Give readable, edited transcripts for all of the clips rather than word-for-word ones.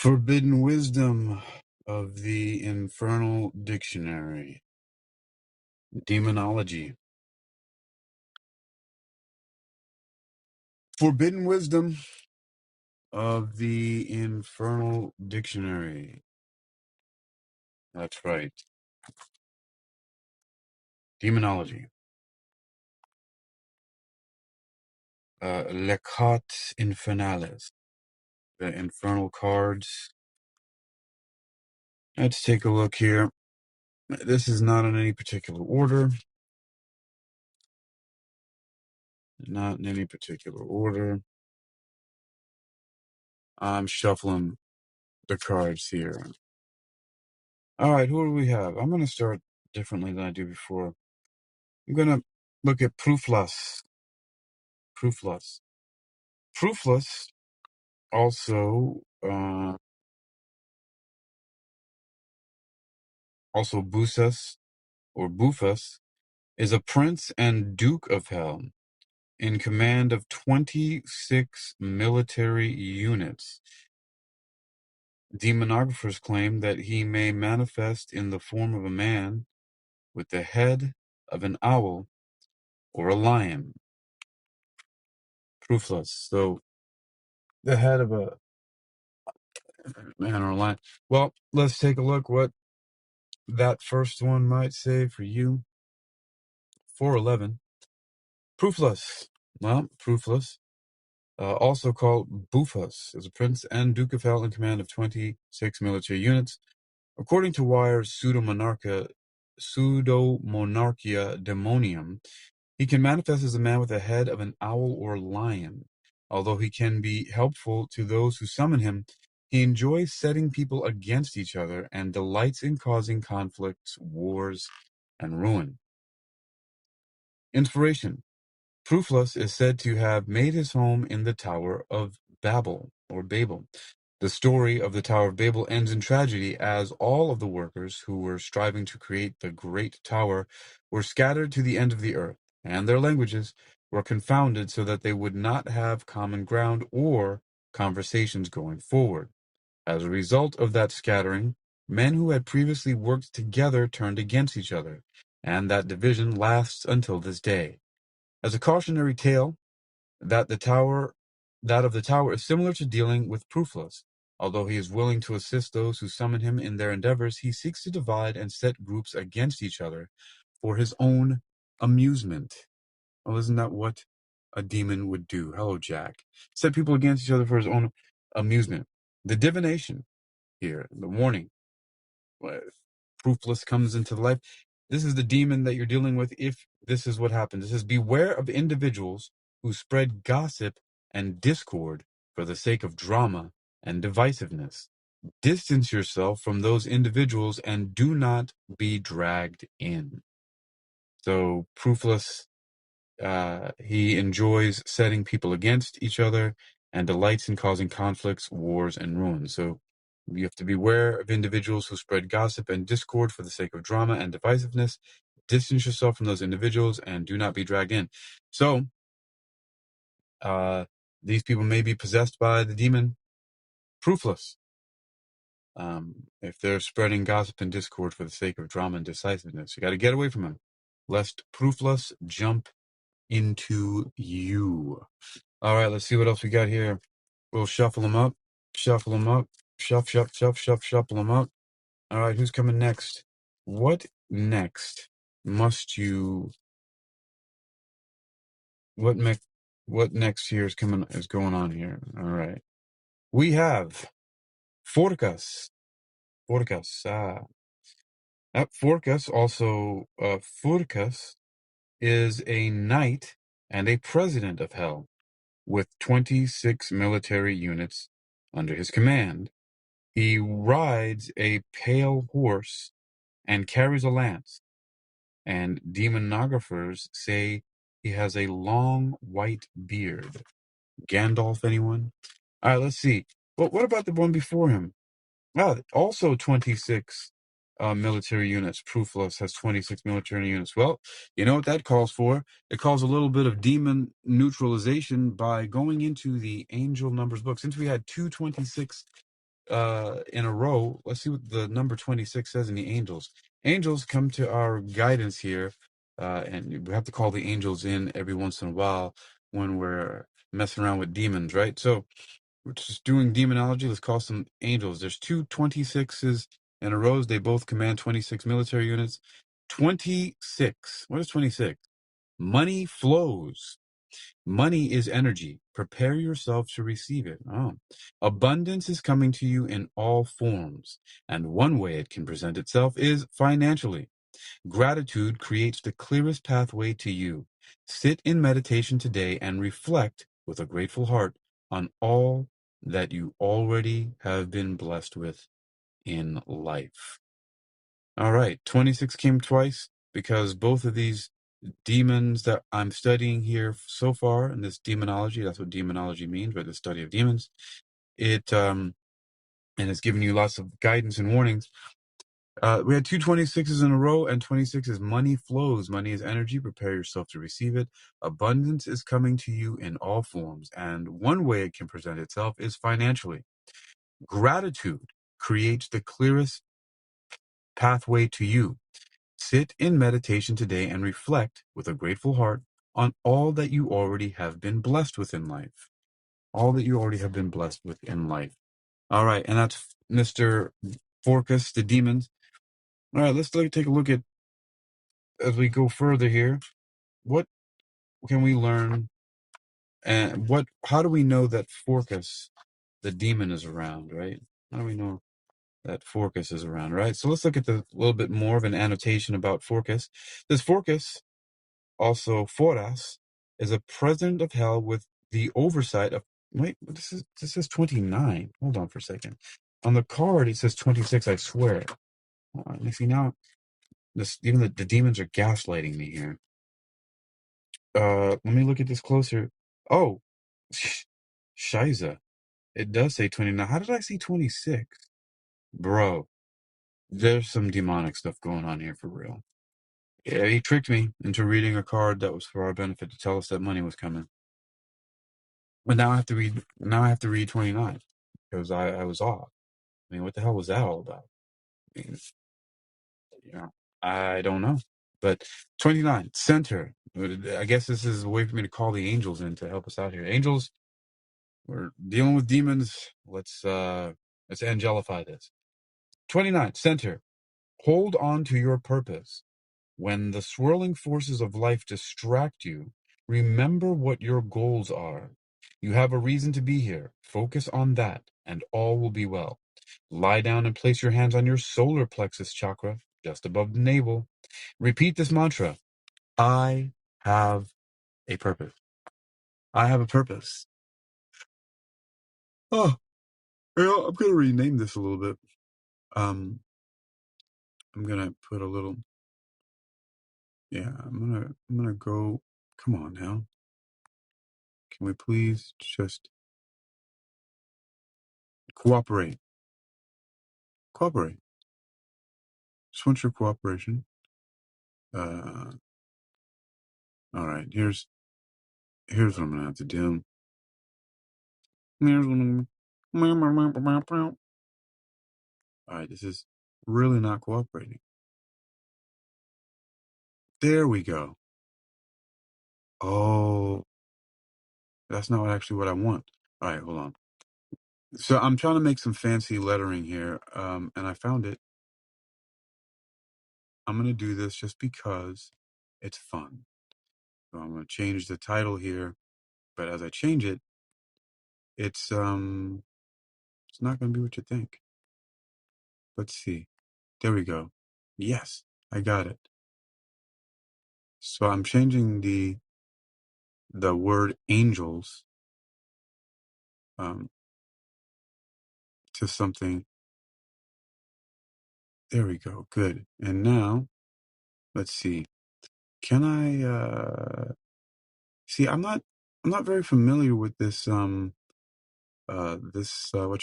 Forbidden wisdom of the Infernal Dictionary. Demonology. Forbidden wisdom of the Infernal Dictionary. That's right. Demonology. Lecat Infernalis. The infernal cards. Let's take a look here. This is not in any particular order. Not in any particular order. I'm shuffling the cards here. All right, who do we have? I'm going to start differently than I do before. I'm going to look at Proofless. Proofless. Proofless also, also Busas or Bufus, is a prince and duke of hell in command of 26 military units. Demonographers claim that he may manifest in the form of a man with the head of an owl or a lion. Proofless. So the head of a man or a lion. Well, let's take a look what that first one might say for you. 411. Proofless. Well, Proofless, also called Bufus, is a prince and duke of hell in command of 26 military units. According to Wire's Pseudomonarchia Demonium, he can manifest as a man with the head of an owl or lion. Although he can be helpful to those who summon him, he enjoys setting people against each other and delights in causing conflicts, wars, and ruin. Inspiration. Proofless is said to have made his home in the Tower of Babel, or Babel. The story of the Tower of Babel ends in tragedy as all of the workers who were striving to create the great tower were scattered to the end of the earth, and their languages were confounded so that they would not have common ground or conversations going forward. As a result of that scattering, men who had previously worked together turned against each other, and that division lasts until this day. As a cautionary tale, that of the tower is similar to dealing with Proofless. Although he is willing to assist those who summon him in their endeavors, he seeks to divide and set groups against each other for his own amusement. Well, isn't that what a demon would do? Hello, Jack. Set people against each other for his own amusement. The divination here, the warning, Proofless comes into life. This is the demon that you're dealing with if this is what happens. It says, beware of individuals who spread gossip and discord for the sake of drama and divisiveness. Distance yourself from those individuals and do not be dragged in. So Proofless, he enjoys setting people against each other and delights in causing conflicts, wars, and ruin. So you have to beware of individuals who spread gossip and discord for the sake of drama and divisiveness. Distance yourself from those individuals and do not be dragged in. So these people may be possessed by the demon Proofless. If they're spreading gossip and discord for the sake of drama and decisiveness, you got to get away from them, lest Proofless jump into you. All right, let's see what else we got here. We'll shuffle them up, shuffle them up, shuffle them up. All right, who's coming next? What next must you? What next here is going on here? All right, we have Forticus. Forticus. At Forticus, also Furcus is a knight and a president of hell, with 26 military units under his command. He rides a pale horse and carries a lance, and demonographers say he has a long white beard. Gandalf, anyone? All right, let's see. Well, what about the one before him? Also 26 military units. Proofless has 26 military units. Well, you know what that calls for? It calls a little bit of demon neutralization by going into the angel numbers book. Since we had 226 in a row. Let's see what the number 26 says in the angels. Angels come to our guidance here, and we have to call the angels in every once in a while when we're messing around with demons, right? So we're just doing demonology. Let's call some angels. There's two 26s in a row. They both command 26 military units. 26. What is 26? Money flows. Money is energy. Prepare yourself to receive it. Oh. Abundance is coming to you in all forms, and one way it can present itself is financially. Gratitude creates the clearest pathway to you. Sit in meditation today and reflect with a grateful heart on all that you already have been blessed with in life. All right, 26 came twice because both of these demons that I'm studying here so far in this demonology, that's what demonology means, right? The study of demons. And it's giving you lots of guidance and warnings. We had two 26s in a row, and 26 is money flows. Money is energy. Prepare yourself to receive it. Abundance is coming to you in all forms, and one way it can present itself is financially. Gratitude creates the clearest pathway to you. Sit in meditation today and reflect with a grateful heart on all that you already have been blessed with in life. All that you already have been blessed with in life. All right, and that's Mr. Forcus, the demons. All right, let's take a look at, as we go further here, what can we learn, and how do we know that Forcus, the demon, is around, right? How do we know that Forcus is around, right? So let's look at a little bit more of an annotation about Forcus. This Forcus, also Foras, is a president of hell with the oversight of, wait, this is 29. Hold on for a second. On the card it says 26, I swear. You see now, even the demons are gaslighting me here. Let me look at this closer. Oh, Shiza. It does say 29. How did I see 26? Bro, there's some demonic stuff going on here for real. Yeah, he tricked me into reading a card that was for our benefit to tell us that money was coming. But now I have to read. Now I have to read 29 because I was off. I mean, what the hell was that all about? I mean, you know, I don't know. But 29 center. I guess this is a way for me to call the angels in to help us out here. Angels, we're dealing with demons. Let's angelify this. 29 center. Hold on to your purpose. When the swirling forces of life distract you, remember what your goals are. You have a reason to be here. Focus on that, and all will be well. Lie down and place your hands on your solar plexus chakra, just above the navel. Repeat this mantra: I have a purpose. I have a purpose. Oh, I'm going to rename this a little bit. I'm going to put a little, yeah, I'm going to go, come on now. Can we please just cooperate? Cooperate. Just want your cooperation. All right. Here's what I'm gonna have to do. All right. This is really not cooperating. There we go. Oh, that's not actually what I want. All right. Hold on. So I'm trying to make some fancy lettering here, and I found it. I'm gonna do this just because it's fun. So I'm gonna change the title here, but as I change it, it's not gonna be what you think. Let's see. There we go. Yes, I got it. So I'm changing the word angels to something. There we go. Good. And now let's see. Can I see I'm not very familiar with this what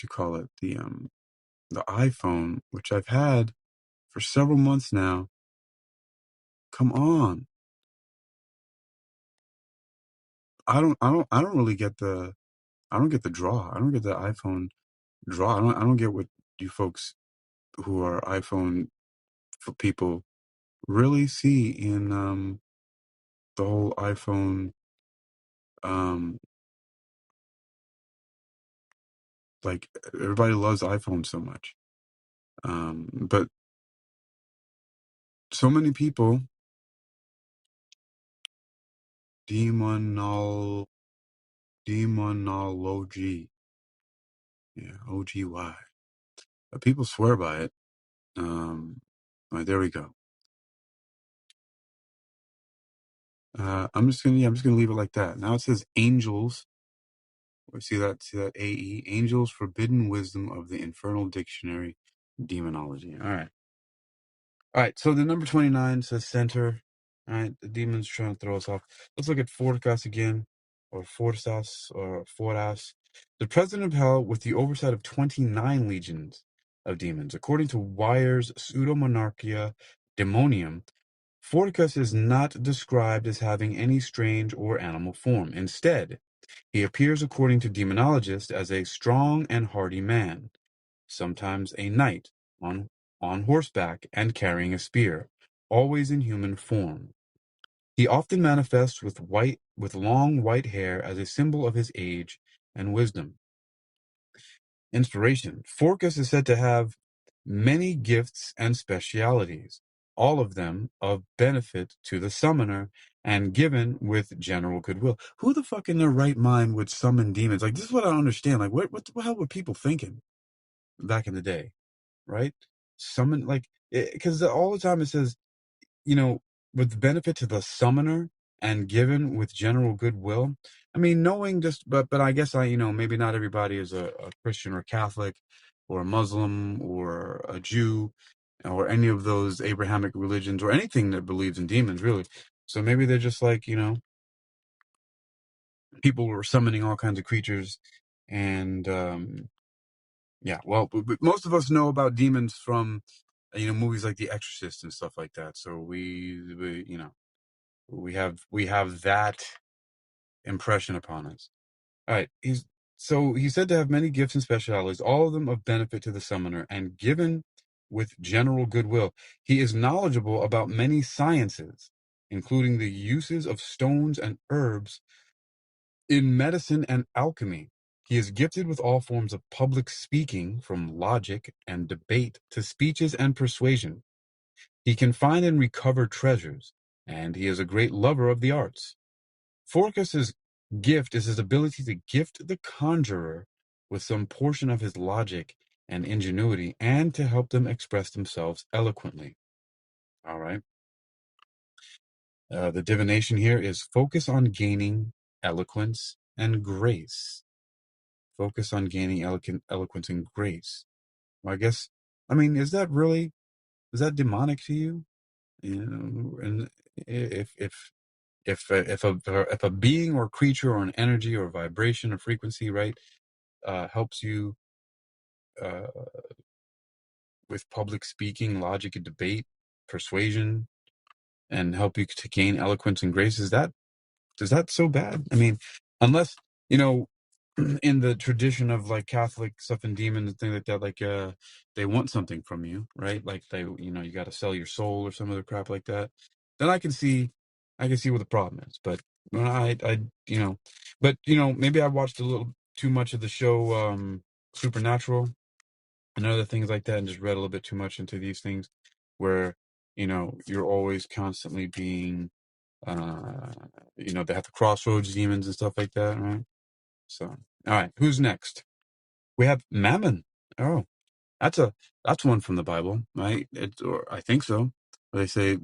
you call it, the iPhone, which I've had for several months now. Come on. I don't really get the draw. I don't get the iPhone draw. I don't get what you folks who are iPhone for people really see in the whole iPhone um like everybody loves iPhone so much. But so many people demonology. Yeah, OGY. People swear by it. All right, there we go. I'm just gonna leave it like that. Now it says angels. See that? See that? AE. Angels, forbidden wisdom of the Infernal Dictionary, demonology. All right. All right. So the number 29 says center. All right. The demon's trying to throw us off. Let's look at Forcas again, or Forsas, or Foras. The president of hell with the oversight of 29 legions of demons. According to Wyer's Pseudomonarchia Demonium, Forticus is not described as having any strange or animal form. Instead, he appears, according to demonologists, as a strong and hardy man, sometimes a knight on horseback and carrying a spear, always in human form. He often manifests with long white hair as a symbol of his age and wisdom. Inspiration. Forcas is said to have many gifts and specialities, all of them of benefit to the summoner and given with general goodwill. Who the fuck in their right mind would summon demons? Like, this is what I don't understand. Like, what the hell were people thinking back in the day, right? Summon, like, because all the time it says, you know, with benefit to the summoner and given with general goodwill. I mean, knowing just, but I guess maybe not everybody is a Christian or Catholic or a Muslim or a Jew or any of those Abrahamic religions or anything that believes in demons, really. So maybe they're just like, people were summoning all kinds of creatures. And, yeah, well, but most of us know about demons from, movies like The Exorcist and stuff like that. So we have that impression upon us. All right. He's said to have many gifts and specialities, all of them of benefit to the summoner, and given with general goodwill. He is knowledgeable about many sciences, including the uses of stones and herbs in medicine and alchemy. He is gifted with all forms of public speaking, from logic and debate to speeches and persuasion. He can find and recover treasures, and he is a great lover of the arts. Forcas's gift is his ability to gift the conjurer with some portion of his logic and ingenuity and to help them express themselves eloquently. All right. The divination here is focus on gaining eloquence and grace. Focus on gaining eloquence and grace. Well, is that demonic to you? And if a being or creature or an energy or vibration or frequency, right, helps you uh, with public speaking, logic and debate, persuasion, and help you to gain eloquence and grace, is that so bad? I mean, unless in the tradition of like Catholic stuff and demons and things like that, like they want something from you, right? Like you got to sell your soul or some other crap like that. Then I can see what the problem is. But when maybe I watched a little too much of the show Supernatural and other things like that, and just read a little bit too much into these things, where you're always constantly being, they have the crossroads demons and stuff like that, right? So, all right, who's next? We have Mammon. Oh, that's one from the Bible, right? Or I think so. They say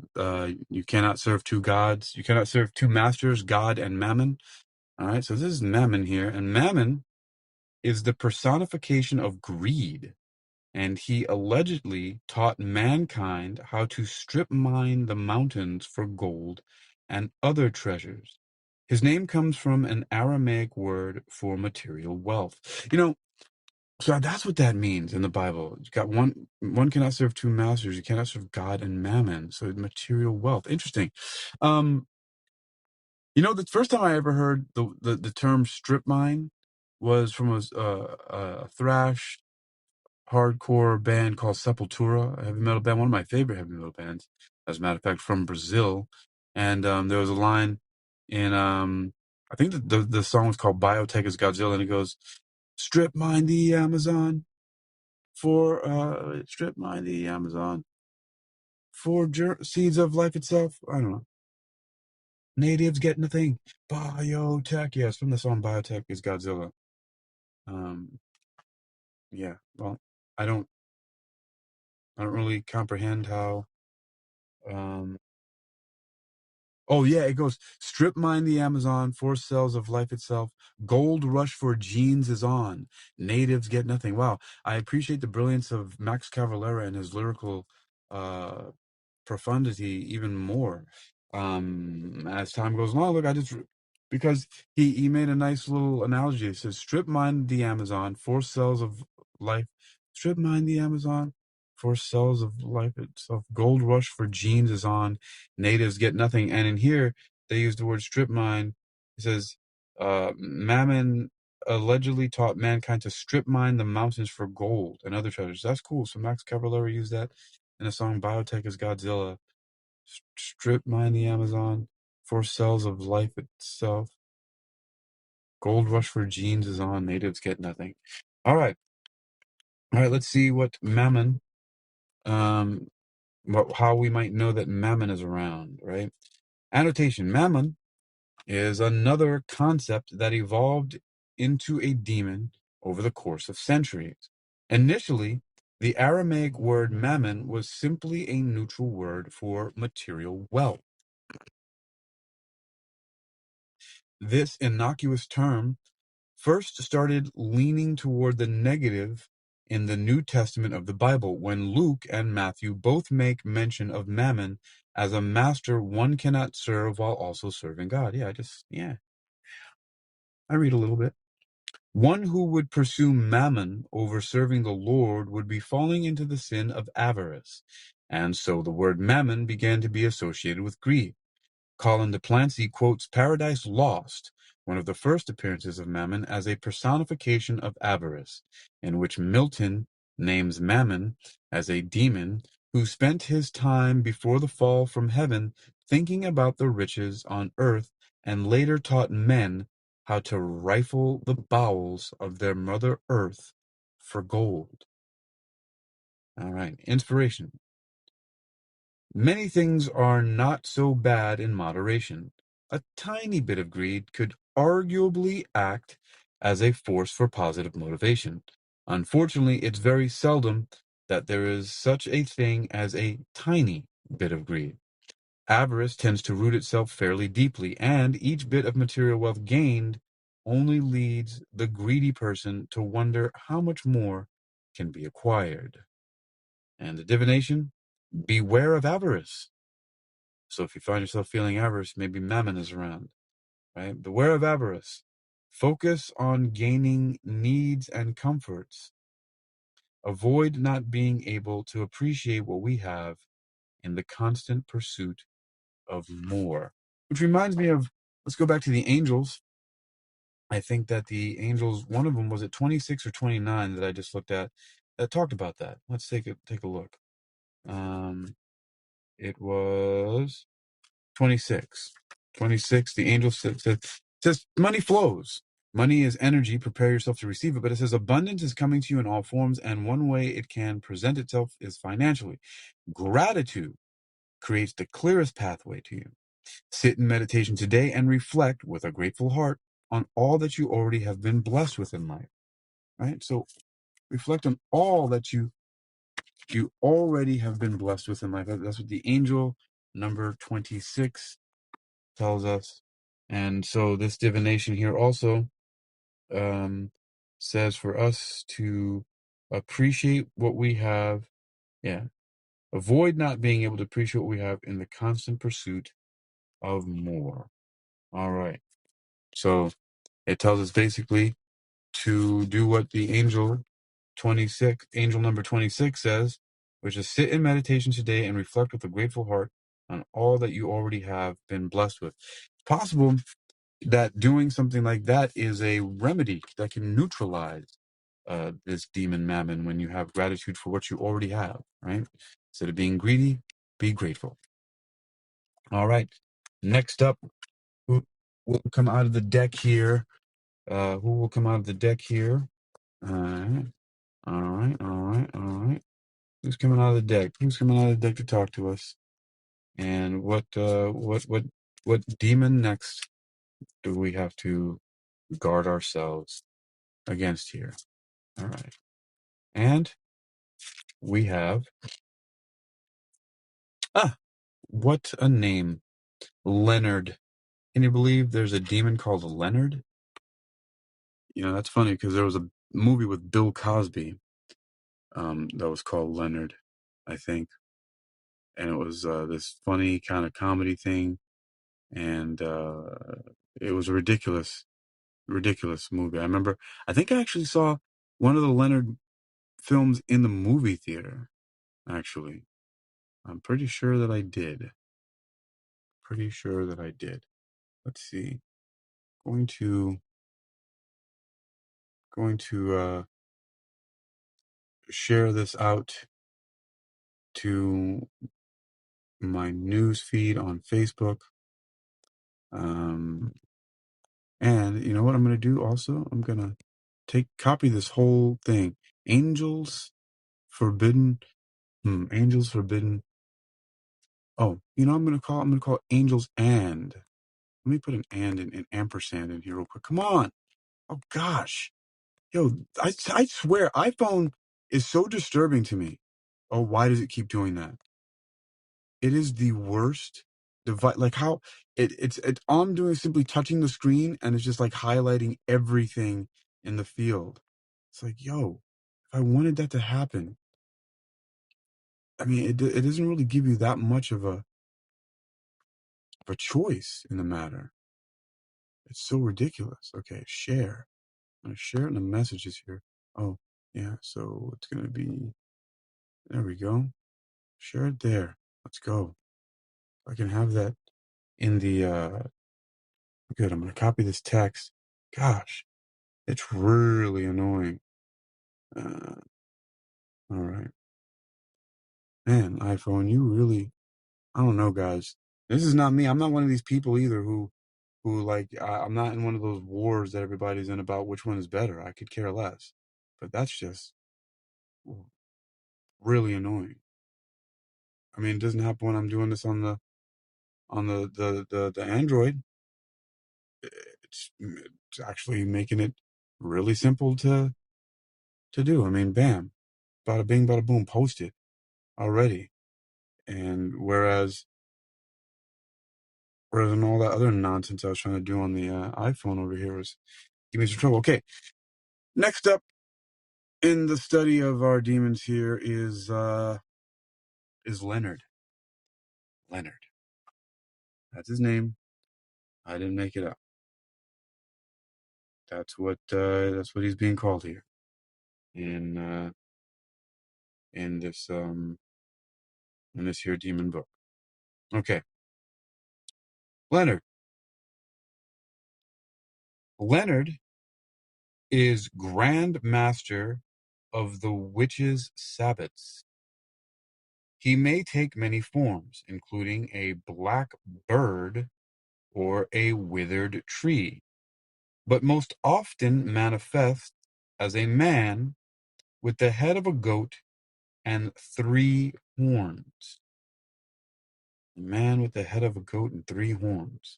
you cannot serve two gods. You cannot serve two masters, God and Mammon. All right, so this is Mammon here, and Mammon is the personification of greed, and he allegedly taught mankind how to strip mine the mountains for gold and other treasures. His name comes from an Aramaic word for material wealth. So that's what that means in the Bible. You got one cannot serve two masters. You cannot serve God and Mammon. So material wealth. Interesting. The first time I ever heard the term strip mine was from a thrash hardcore band called Sepultura, a heavy metal band, one of my favorite heavy metal bands, as a matter of fact, from Brazil. And there was a line in, I think the song was called Biotech is Godzilla, and it goes, strip mine the Amazon strip mine the Amazon for seeds of life itself. I don't know. Natives get nothing. Biotech. Yeah, it's from the song Biotech is Godzilla. Yeah, well, I don't really comprehend how, um, oh yeah, it goes, strip mine the Amazon, force cells of life itself, gold rush for genes is on, natives get nothing. Wow, I appreciate the brilliance of Max Cavalera and his lyrical uh, profundity even more as time goes along. Look, because he made a nice little analogy. It says, strip mine the Amazon, force cells of life, strip mine the Amazon, force cells of life itself, gold rush for genes is on, natives get nothing. And in here, they use the word strip mine. It says, Mammon allegedly taught mankind to strip mine the mountains for gold and other treasures. That's cool. So Max Cavalera used that in the song Biotech is Godzilla. Strip mine the Amazon, force cells of life itself. Gold rush for genes is on, natives get nothing. All right, let's see what Mammon, how we might know that Mammon is around, right? Annotation: Mammon is another concept that evolved into a demon over the course of centuries. Initially, the Aramaic word mammon was simply a neutral word for material wealth. This innocuous term first started leaning toward the negative in the New Testament of the Bible, when Luke and Matthew both make mention of mammon as a master one cannot serve while also serving God. I read a little bit. One who would pursue mammon over serving the Lord would be falling into the sin of avarice, and so the word mammon began to be associated with greed. Colin de Plancy quotes Paradise Lost, one of the first appearances of Mammon, as a personification of avarice, in which Milton names Mammon as a demon who spent his time before the fall from heaven thinking about the riches on earth, and later taught men how to rifle the bowels of their mother earth for gold. All right, inspiration. Many things are not so bad in moderation. A tiny bit of greed could arguably act as a force for positive motivation. Unfortunately, it's very seldom that there is such a thing as a tiny bit of greed. Avarice tends to root itself fairly deeply, and each bit of material wealth gained only leads the greedy person to wonder how much more can be acquired. And the divination? Beware of avarice. So if you find yourself feeling avarice, maybe mammon is around, right? Beware of avarice. Focus on gaining needs and comforts. Avoid not being able to appreciate what we have in the constant pursuit of more. Which reminds me of, let's go back to the angels. I think that the angels, one of them was at 26 or 29 that I just looked at, that talked about that. Let's take a look. It was 26. 26, the angel says money flows. Money is energy. Prepare yourself to receive it. But it says abundance is coming to you in all forms, and one way it can present itself is financially. Gratitude creates the clearest pathway to you. Sit in meditation today and reflect with a grateful heart on all that you already have been blessed with in life. Right? So reflect on all that you already have been blessed with in life. That's what the angel number 26 tells us. And so this divination here also says for us to appreciate what we have. Yeah. Avoid not being able to appreciate what we have in the constant pursuit of more. All right. So it tells us basically to do what the angel number 26 says, which is sit in meditation today and reflect with a grateful heart on all that you already have been blessed with. It's possible that doing something like that is a remedy that can neutralize this demon mammon when you have gratitude for what you already have, right? Instead of being greedy, be grateful. All right. Next up, who will come out of the deck here? Who will come out of the deck here? All right. All right. All right. All right. Who's coming out of the deck? Who's coming out of the deck to talk to us? And what demon next do we have to guard ourselves against here? All right. And we have, what a name. Leonard. Can you believe there's a demon called Leonard? You know, that's funny because there was a movie with Bill Cosby that was called Leonard, I think. And it was this funny kind of comedy thing. And it was a ridiculous movie. I think I actually saw one of the Leonard films in the movie theater, actually. I'm pretty sure that I did. Let's see. Going to share this out to my news feed on Facebook. And you know what I'm going to do also? I'm going to copy this whole thing. Angels forbidden. Angels forbidden. Oh, you know, I'm going to call it angels and. Let me put an and in ampersand in here real quick. Come on. Oh gosh. Yo, I swear iPhone is so disturbing to me. Oh, why does it keep doing that? It is the worst device. Like how it's all I'm doing is simply touching the screen and it's just like highlighting everything in the field. It's like, yo, if I wanted that to happen, I mean, it doesn't really give you that much of a choice in the matter. It's so ridiculous. Okay, share. I'm gonna share it in the messages here. Oh, yeah. So it's gonna be. There we go. Share it there. Let's go. I can have that in the. Good. I'm gonna copy this text. Gosh, it's really annoying. All right, man. iPhone, you really. I don't know, guys. This is not me. I'm not one of these people either who like. I'm not in one of those wars that everybody's in about which one is better. I could care less. But that's just really annoying. I mean, it doesn't happen when I'm doing this on the the Android. It's actually making it really simple to do. I mean, bam, bada bing, bada boom, post it already. And whereas in all that other nonsense I was trying to do on the iPhone over here was give me some trouble. Okay, next up in the study of our demons here is Leonard. Leonard, that's his name. I didn't make it up. That's what he's being called here in this here demon book. Okay, Leonard. Leonard is Grand Master of the Witches' Sabbats. He may take many forms, including a black bird or a withered tree, but most often manifests as a man with the head of a goat and 3 horns. A man with the head of a goat and 3 horns.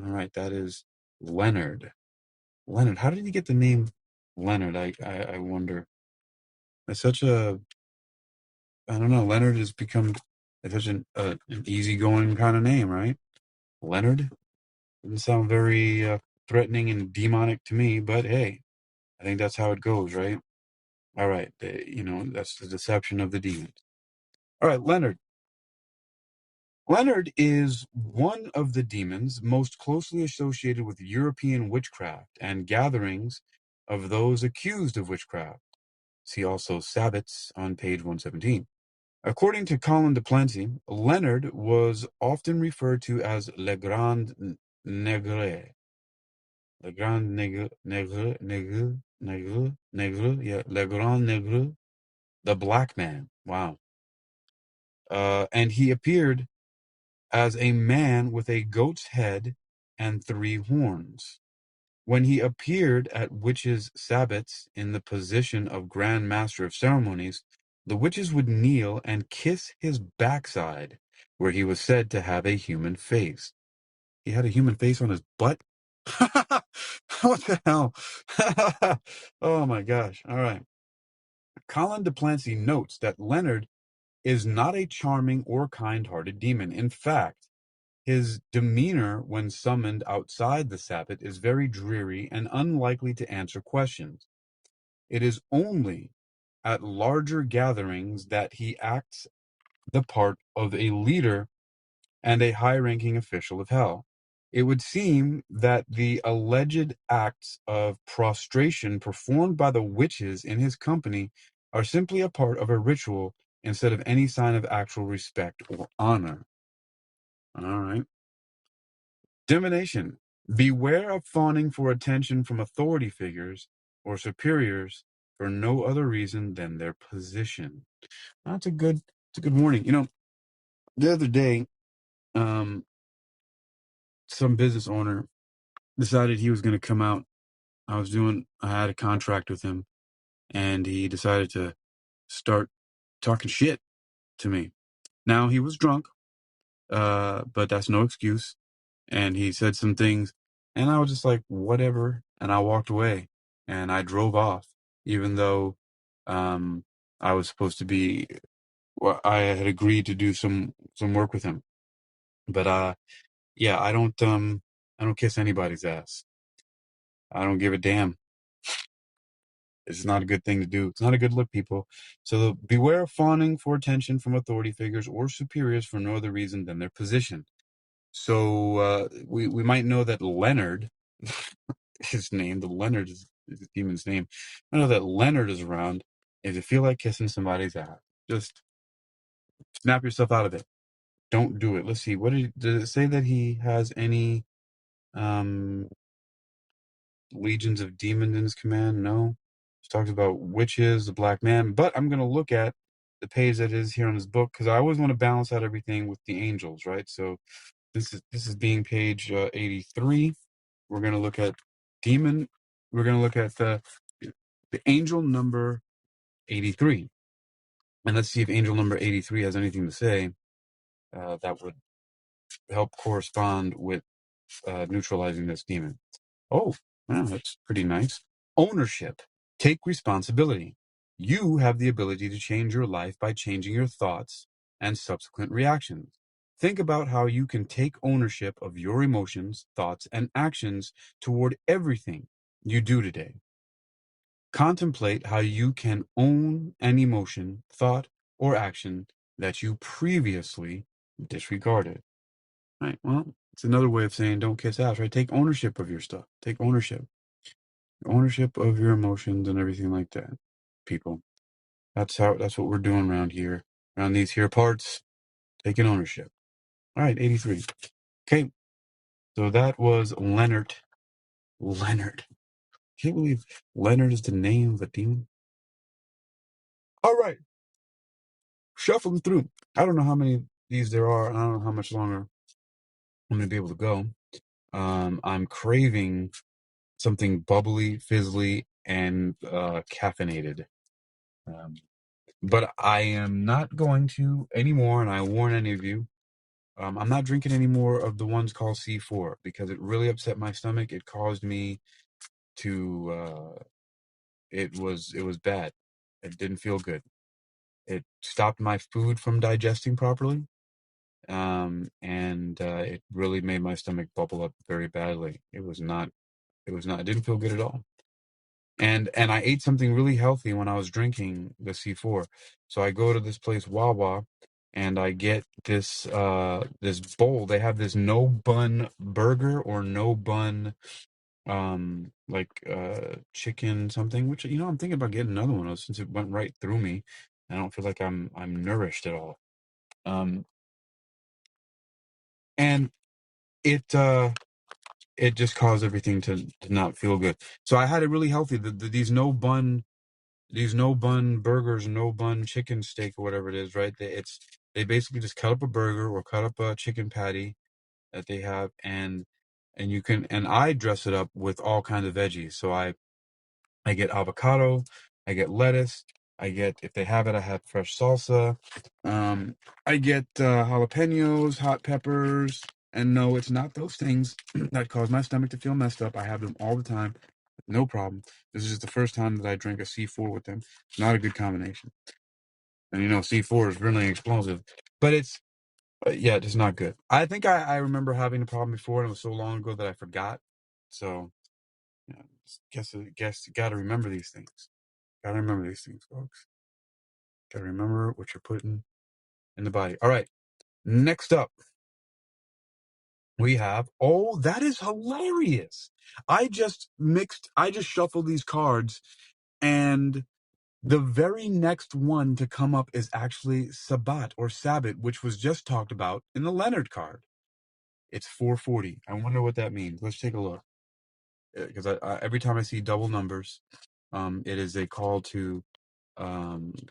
All right, that is Leonard. Leonard, how did he get the name Leonard? I wonder. It's such a, I don't know. Leonard has become such an easygoing kind of name, right? Leonard doesn't sound very threatening and demonic to me, but hey, I think that's how it goes, right? All right, that's the deception of the demons. All right, Leonard. Leonard is one of the demons most closely associated with European witchcraft and gatherings of those accused of witchcraft. See also Sabbats on page 117. According to Colin de Plancy, Leonard was often referred to as Le Grand Negre, Le Grand Nègre, yeah, Le Grand Nègre, the Black Man. Wow. And he appeared as a man with a goat's head and 3 horns. When he appeared at witches' sabbats in the position of Grand Master of Ceremonies, the witches would kneel and kiss his backside, where he was said to have a human face. He had a human face on his butt? What the hell? Oh my gosh. All right. Colin de Plancy notes that Leonard is not a charming or kind-hearted demon. In fact, his demeanor when summoned outside the Sabbat is very dreary and unlikely to answer questions. It is only at larger gatherings that he acts the part of a leader and a high-ranking official of hell. It would seem that the alleged acts of prostration performed by the witches in his company are simply a part of a ritual instead of any sign of actual respect or honor. All right. Divination. Beware of fawning for attention from authority figures or superiors for no other reason than their position. That's a good warning. The other day, um, some business owner decided he was going to come out. I had a contract with him, and he decided to start talking shit to me. Now, he was drunk, but that's no excuse. And he said some things, and I was just like, whatever. And I walked away, and I drove off, even though I was supposed to be, well, I had agreed to do some work with him. But yeah, I don't kiss anybody's ass. I don't give a damn. It's not a good thing to do. It's not a good look, people. So beware of fawning for attention from authority figures or superiors for no other reason than their position. So we might know that Leonard, his name, the Leonard is the demon's name. I know that Leonard is around. If you feel like kissing somebody's ass, just snap yourself out of it. Don't do it. Let's see. Does it say that he has any um legions of demons in his command? No. It talks about witches, the black man. But I'm going to look at the page that is here on his book because I always want to balance out everything with the angels, right? So this is being page 83. We're going to look at demon. We're going to look at the angel number 83, and let's see if angel number 83 has anything to say that would help correspond with neutralizing this demon. Oh, wow, that's pretty nice. Ownership. Take responsibility. You have the ability to change your life by changing your thoughts and subsequent reactions. Think about how you can take ownership of your emotions, thoughts, and actions toward everything you do today. Contemplate how you can own an emotion, thought, or action that you previously disregarded. Right. Well, it's another way of saying don't kiss ass, right? Take ownership of your stuff. Take ownership of your emotions and everything like that. People, that's what we're doing around here, around these here parts, taking ownership. All right, 83. Okay, so that was Leonard. Leonard. Can't believe Leonard is the name of a demon. All right, shuffling through. I don't know how many of these there are, and I don't know how much longer I'm gonna be able to go. I'm craving something bubbly, fizzly, and caffeinated. Um, but I am not going to anymore, and I warn any of you, I'm not drinking any more of the ones called C4 because it really upset my stomach. It caused me to, it was bad. It didn't feel good. It stopped my food from digesting properly, and it really made my stomach bubble up very badly. It didn't feel good at all. And I ate something really healthy when I was drinking the C4. So I go to this place Wawa and I get this bowl. They have this no bun burger or no bun chicken something, which I'm thinking about getting another one of those since it went right through me. I don't feel like I'm nourished at all. Um and it it just caused everything to not feel good. So I had it really healthy. These no bun burgers, no bun chicken steak or whatever it is, right? They basically just cut up a burger or cut up a chicken patty that they have, and I dress it up with all kinds of veggies. So I get avocado, I get lettuce, I get, if they have it, I have fresh salsa. I get jalapenos, hot peppers, and no, it's not those things that cause my stomach to feel messed up. I have them all the time, no problem. This is just the first time that I drank a C4 with them. Not a good combination. And C4 is really explosive, but yeah, it's not good. I think I remember having a problem before, and it was so long ago that I forgot. So, yeah, guess you got to remember these things. Got to remember these things, folks. Got to remember what you're putting in the body. All right. Next up, we have, oh, that is hilarious. I just shuffled these cards, and the very next one to come up is actually Sabbat or Sabbath, which was just talked about in the Leonard card. It's 440. I wonder what that means. Let's take a look. Because every time I see double numbers, it is a call to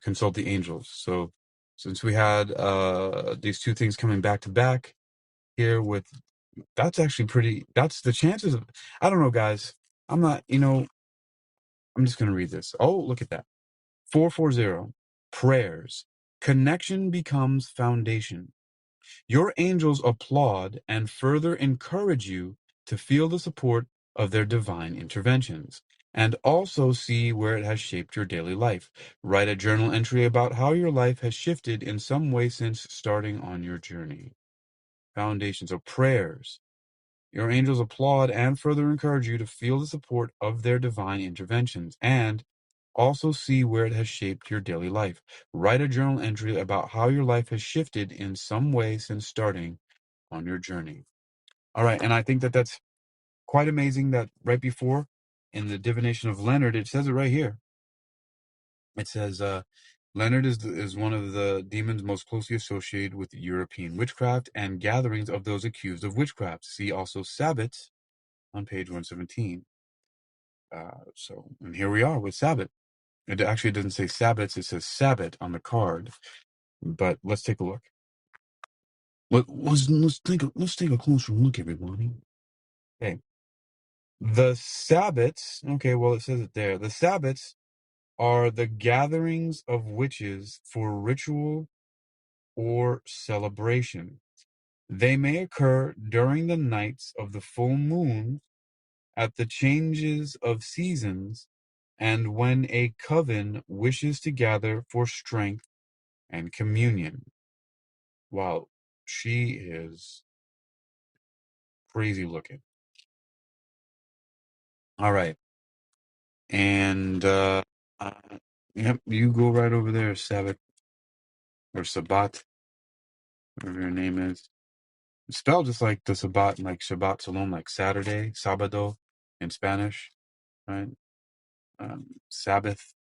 consult the angels. So since we had these two things coming back to back here with, that's actually pretty, that's the chances of, I don't know, guys. I'm not, I'm just going to read this. Oh, look at that. 440, prayers. Connection becomes foundation. Your angels applaud and further encourage you to feel the support of their divine interventions, and also see where it has shaped your daily life. Write a journal entry about how your life has shifted in some way since starting on your journey. Foundations of prayers. Your angels applaud and further encourage you to feel the support of their divine interventions, and also see where it has shaped your daily life. Write a journal entry about how your life has shifted in some way since starting on your journey. All right, and I think that that's quite amazing that right before in the divination of Leonard, it says it right here. It says, Leonard is one of the demons most closely associated with European witchcraft and gatherings of those accused of witchcraft. See also Sabbath on page 117. And here we are with Sabbath. It actually doesn't say Sabbaths, it says Sabbath on the card. But let's take a look. Let's take a closer look, everybody. Okay. The Sabbats, okay, well, it says it there. The Sabbats are the gatherings of witches for ritual or celebration. They may occur during the nights of the full moon, at the changes of seasons, and when a coven wishes to gather for strength and communion. Wow, she is crazy looking. All right. And yep, you go right over there, Sabbath or Sabbat, whatever your name is. It's spelled just like the Sabbat, like Shabbat Shalom, like Saturday, Sabado in Spanish, right? Sabbath.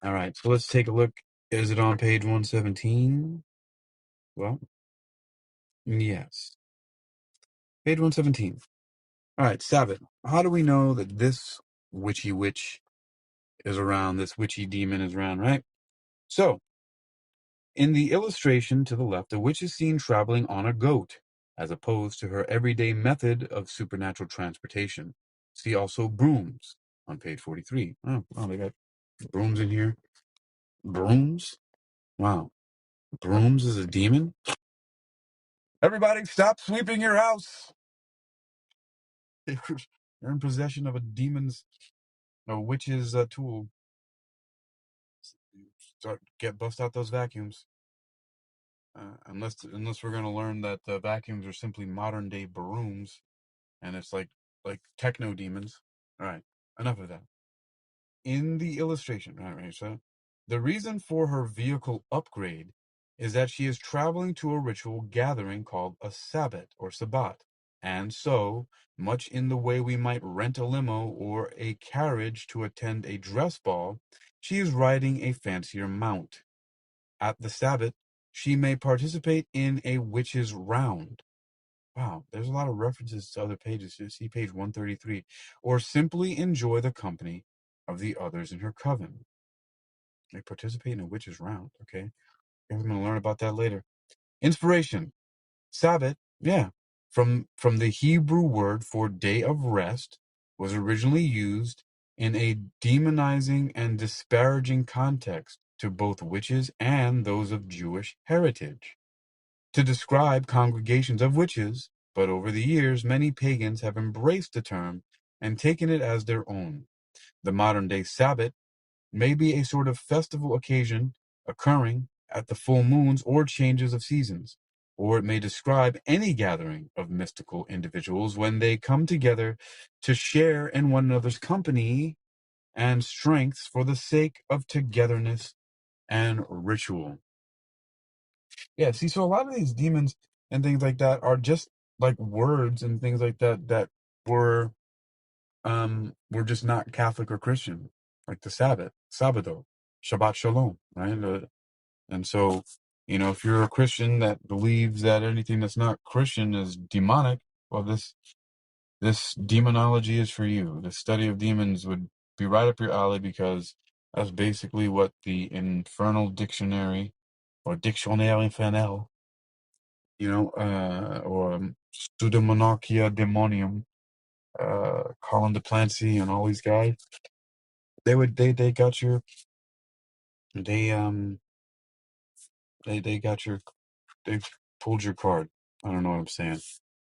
All right, so let's take a look. Is it on page 117? Well, yes. Page 117. All right, Sabbath. How do we know that this witchy witch is around, this witchy demon is around, right? So, in the illustration to the left, a witch is seen traveling on a goat, as opposed to her everyday method of supernatural transportation. See also brooms on page 43. Oh, wow, they got brooms in here. Brooms? Wow. Brooms is a demon? Everybody stop sweeping your house! You're in possession of a demon's, a witch's tool. Bust out those vacuums. Unless we're gonna learn that the vacuums are simply modern day brooms, and it's like techno demons. All right, enough of that. In the illustration, all right, so the reason for her vehicle upgrade is that she is traveling to a ritual gathering called a Sabbat or Sabbat, and so much in the way we might rent a limo or a carriage to attend a dress ball, she is riding a fancier mount. At the Sabbath, she may participate in a witch's round. Wow, there's a lot of references to other pages. You see page 133. Or simply enjoy the company of the others in her coven. They participate in a witch's round. Okay. I'm going to learn about that later. Inspiration. Sabbath, yeah. From the Hebrew word for day of rest, was originally used in a demonizing and disparaging context to both witches and those of Jewish heritage, to describe congregations of witches, but over the years, many pagans have embraced the term and taken it as their own. The modern day Sabbath may be a sort of festival occasion occurring at the full moons or changes of seasons, or it may describe any gathering of mystical individuals when they come together to share in one another's company and strengths for the sake of togetherness and ritual. Yeah, see, so a lot of these demons and things like that are just like words and things like that that were just not Catholic or Christian, like the Sabbath, Sabbato, Shabbat Shalom, right? And so, if you're a Christian that believes that anything that's not Christian is demonic, well, this demonology is for you. The study of demons would be right up your alley because that's basically what the Infernal Dictionary or Dictionnaire Infernal, or Pseudomonarchia Demonium, Colin de Plancy and all these guys. They got your they they got your they pulled your card. I don't know what I'm saying.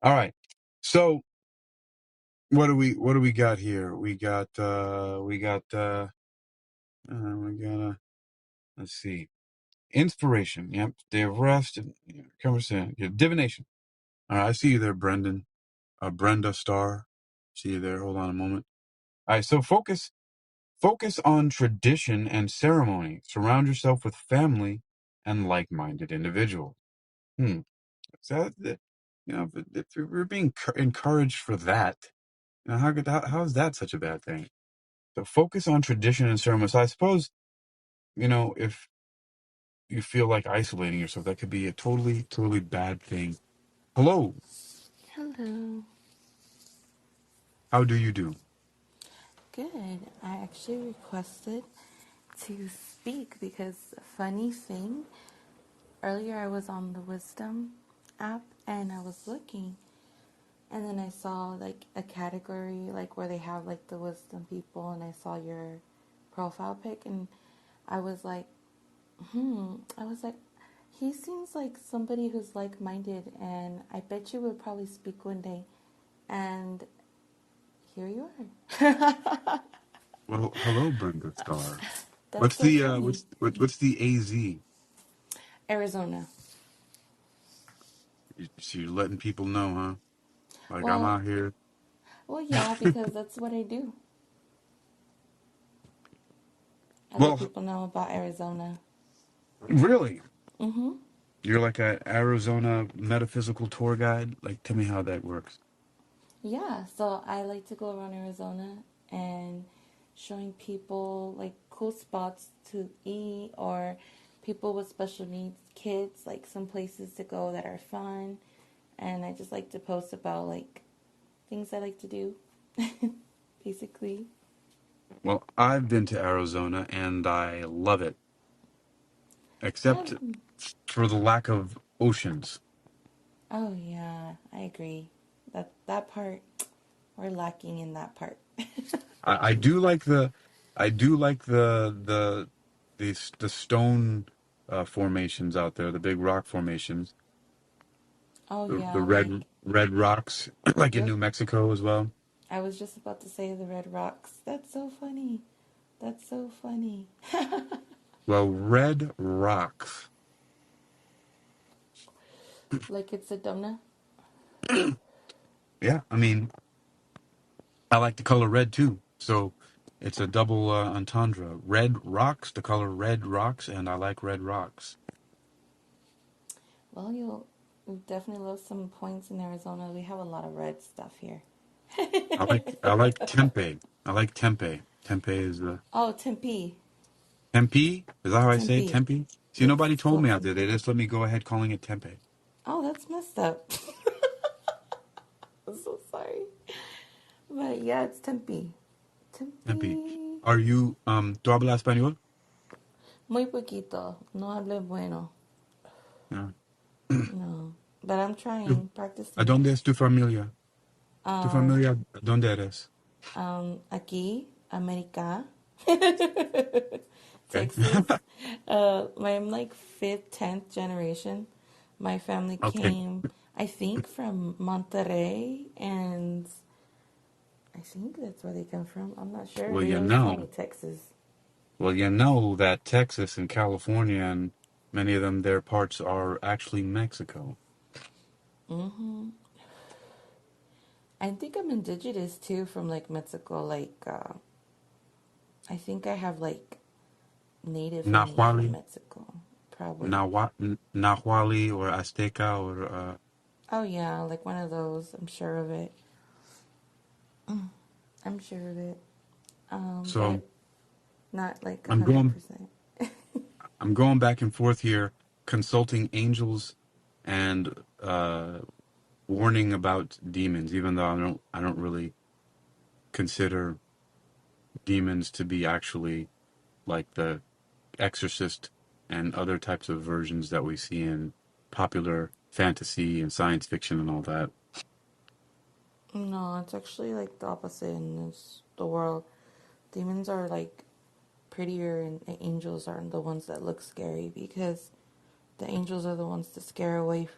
All right. So what do we got here? Let's see. Inspiration. Yep. Day of rest and conversation. Yeah, divination. All right, I see you there, Brendan. Brenda Starr. See you there. Hold on a moment. All right, so focus on tradition and ceremony. Surround yourself with family and like-minded individuals. Hmm. So if we're being encouraged for that, how is that such a bad thing? So focus on tradition and ceremony. So I suppose, if you feel like isolating yourself, that could be a totally, totally bad thing. Hello. Hello. How do you do? Good. I actually requested to speak because, funny thing, earlier I was on the Wisdom app and I was looking, and then I saw like a category like where they have like the Wisdom people, and I saw your profile pic, and I was like, I was like, he seems like somebody who's like-minded, and I bet you would probably speak one day. And here you are. Well, hello, Brenda Starr. That's What's so the funny. what's the AZ? Arizona. So you're letting people know, huh? Like I'm Well, out here. well, yeah, because that's what I do. I let Well, people know about Arizona. really? Mm-hmm. You're like an Arizona metaphysical tour guide? Like, tell me how that works. Yeah, so I like to go around Arizona and showing people like cool spots to eat, or people with special needs, kids, like some places to go that are fun. And I just like to post about like things I like to do, basically. Well, I've been to Arizona and I love it, Yeah. except for the lack of oceans. Oh yeah, I agree. That part we're lacking in that part. I do like the stone formations out there, the big rock formations, Oh the yeah, like red rocks, like in yep. New Mexico as well. I was just about to say the red rocks. That's so funny. That's so funny. Well, red rocks. Like it's a donut. Yeah, I mean, I like the color red too. So it's a double entendre. Red rocks, the color red rocks, and I like red rocks. Well, you'll definitely love some points in Arizona. We have a lot of red stuff here. I like Tempe. I like Tempe. Tempe is the Oh, Tempe. Tempe. Is that how I say it? Tempe. Tempe? See, It's nobody told called me out there. Tempe. They just let me go ahead calling it Tempe. Oh, that's messed up. sorry. But yeah, it's Tempe. Tempe. Tempe. Are you tú hablas español? Muy poquito. No hable bueno. No. No. But I'm ¿A trying, practicing. dónde es tu familia? ¿Tu Um, familia dónde eres? Aquí, America, Okay. Texas. I'm like fifth, 10th generation. My family Okay. came, I think, from Monterrey, and I think that's where they come from. I'm not sure. Well, They you always call know. me Texas. Well, you know that Texas and California and many of them, their parts are actually Mexico. Hmm. I think I'm indigenous too from like Mexico. Like, I think I have like native family from Nahuali, Mexico, probably. Nahuali or Azteca or Oh yeah, like one of those. I'm sure of it. I'm sure of it. so But not like I'm going 100%. I'm going back and forth here consulting angels and warning about demons, even though I don't really consider demons to be actually like the Exorcist and other types of versions that we see in popular fantasy and science fiction and all that. No, it's actually like the opposite in this, the world. Demons are like prettier, and the angels are the ones that look scary because the angels are the ones that scare away,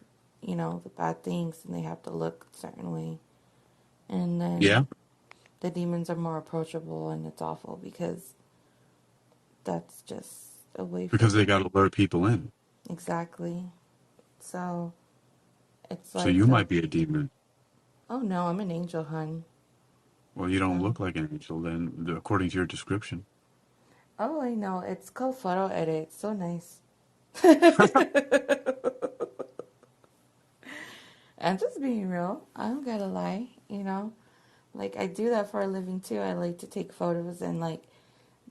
the bad things, and they have to look a certain way. And then Yeah, the demons are more approachable, and it's awful because that's just a way for because they them. got to lure people in. Exactly. So it's So like you might be a demon. oh no, I'm an angel, hun. Well, you don't So, look like an angel then, according to your description. oh, I know. It's called photo edit. So nice. I'm just being real. I don't gotta lie. Like, I do that for a living too. I like to take photos and, like,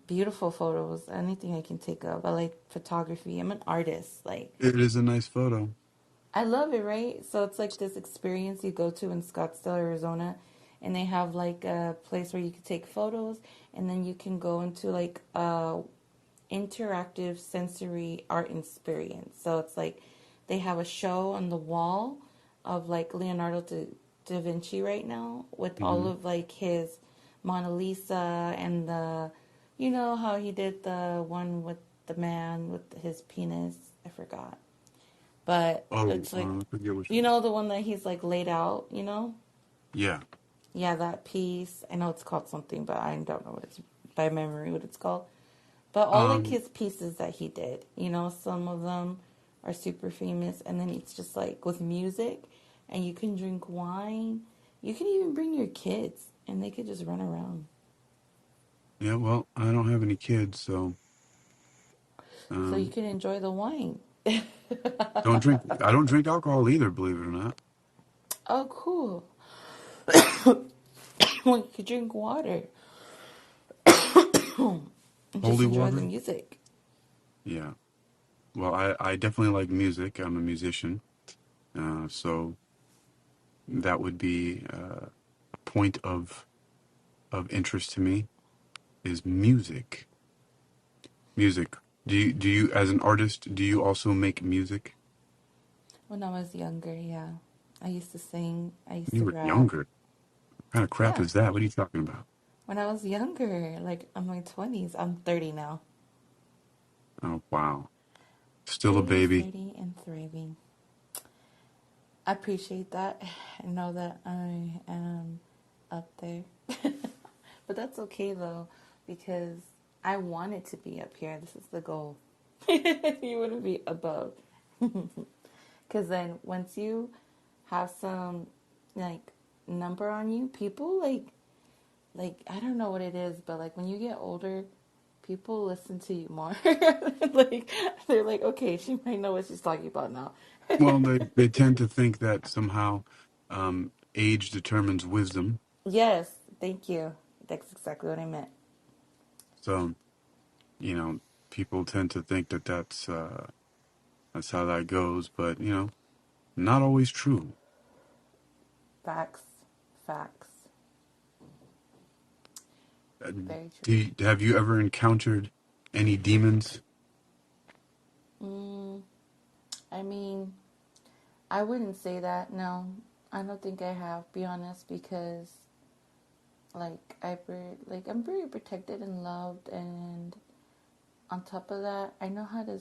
beautiful photos. Anything I can take of. I like photography. I'm an artist. Like, It is a nice photo. I love it, right? So it's like this experience you go to in Scottsdale, Arizona, and they have like a place where you can take photos, and then you can go into like a interactive sensory art experience. So it's like they have a show on the wall of like da Vinci right now with all Hmm. of like his Mona Lisa and how he did the one with the man with his penis. I forgot. But Oh, it's like, I forget which. the one that he's like laid out. Yeah. Yeah, that piece. I know it's called something, but I don't know what it's by memory what it's called. But all like Um. his pieces that he did, some of them are super famous, and then it's just like with music, and you can drink wine. You can even bring your kids, and they could just run around. Yeah. Well, I don't have any kids, so So you um, can enjoy the wine. don't drink. I don't drink alcohol either. Believe it or not. Oh, cool. Well, you could drink water and just Holy enjoy the water. music. Yeah. Well, I definitely like music. I'm a musician, so that would be a point of interest to me is music. Music. Do you as an artist, do you also make music? When I was younger, yeah. I used to sing, I used You to were rap. younger. What kind of crap Yeah, is that? What are you talking about? when I was younger, like in my 20s, I'm 30 now. Oh, wow. Still a 30, baby. 30, and thriving. I appreciate that. I know that I am up there. But that's okay though, because I want it to be up here. This is the goal. You want to be above. Because then once you have some like number on you, people like I don't know what it is, but like when you get older, people listen to you more. Like they're like, okay, she might know what she's talking about now. Well, they tend to think that somehow age determines wisdom. Yes, thank you. That's exactly what I meant. So, you know, people tend to think that that's how that goes, but not always true. Facts. Facts. Very true. Have you ever encountered any demons? Mm, I mean, I wouldn't say that. No, I don't think I have. Be honest, because I'm very protected and loved, and on top of that, I know how to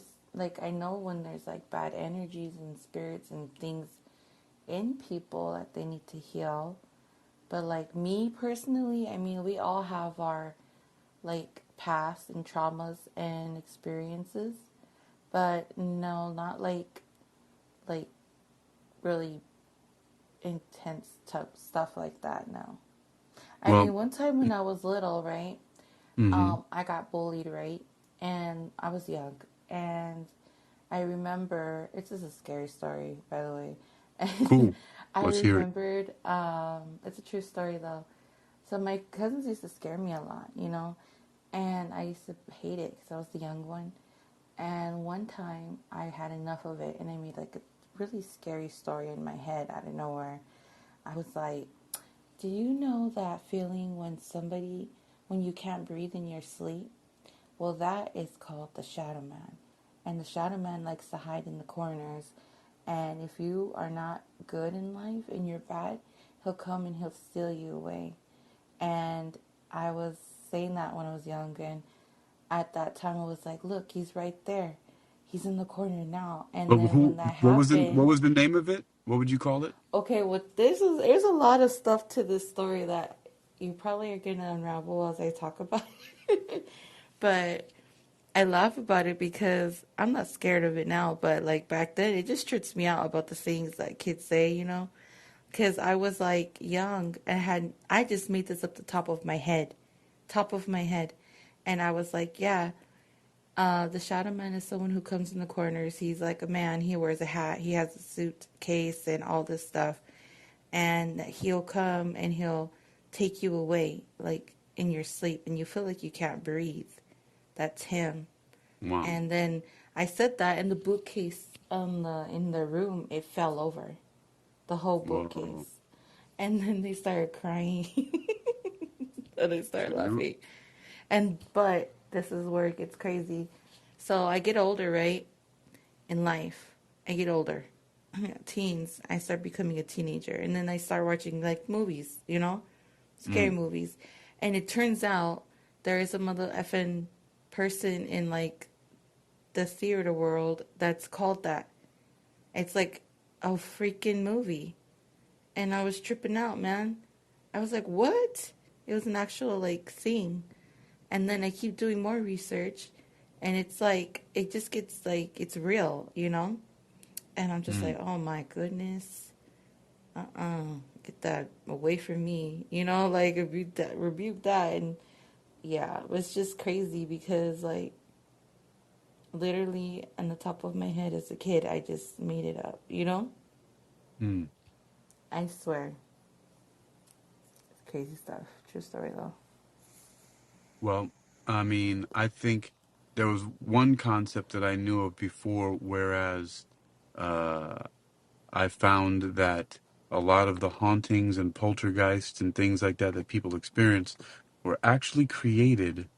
I know when there's like bad energies and spirits and things in people that they need to heal. But like me personally, I mean, we all have our like past and traumas and experiences, but no, not like really intense type stuff like that. No. I Well, mean, one time when I was little, right? hmm I got bullied, right? And I was young, and I remember it's just a scary story, by the way. And cool. I Let's hear it. remembered, it's a true story though. So my cousins used to scare me a lot, you know, and I used to hate it because I was the young one. And one time I had enough of it, and I made like a really scary story in my head out of nowhere. I was like, do you know that feeling when you can't breathe in your sleep? Well, that is called the shadow man. And the shadow man likes to hide in the corners. And if you are not good in life and you're bad, he'll come and he'll steal you away. And I was saying that when I was young. And at that time, I was like, look, he's right there. He's in the corner now. And But then when that what happened, was the name of it? What would you call it? okay, well, there's a lot of stuff to this story that you probably are going to unravel as I talk about it. But I laugh about it because I'm not scared of it now, but like back then, it just trips me out about the things that kids say, you know? Because I was like young and I just made this up the top of my head. And I was like, yeah, the shadow man is someone who comes in the corners. He's like a man. He wears a hat. He has a suitcase and all this stuff. And he'll come and he'll take you away, like in your sleep, and you feel like you can't breathe. That's him. Wow. And then I said that, and the bookcase in the room, it fell over, the whole Whoa. bookcase. And then they started crying, and they started Well, laughing. But this is where it gets crazy. So I get older, right? In life, I get older. Teens, I start becoming a teenager, and then I start watching like movies, you know, scary mm, movies. And it turns out there is a mother effing person in like the theater world that's called that. It's like a freaking movie. And I was tripping out, man. I was like, what? It was an actual like thing. And then I keep doing more research, and it's like it just gets like it's real, you know? And I'm just mm, like, "Oh my goodness. Get that away from me." You know, like rebuke that and yeah, it was just crazy because like literally on the top of my head as a kid, I just made it up, you know? mm. I swear. It's crazy stuff. True story though. Well, I mean, I think there was one concept that I knew of before, whereas uh, I found that a lot of the hauntings and poltergeists and things like that that people experience were actually created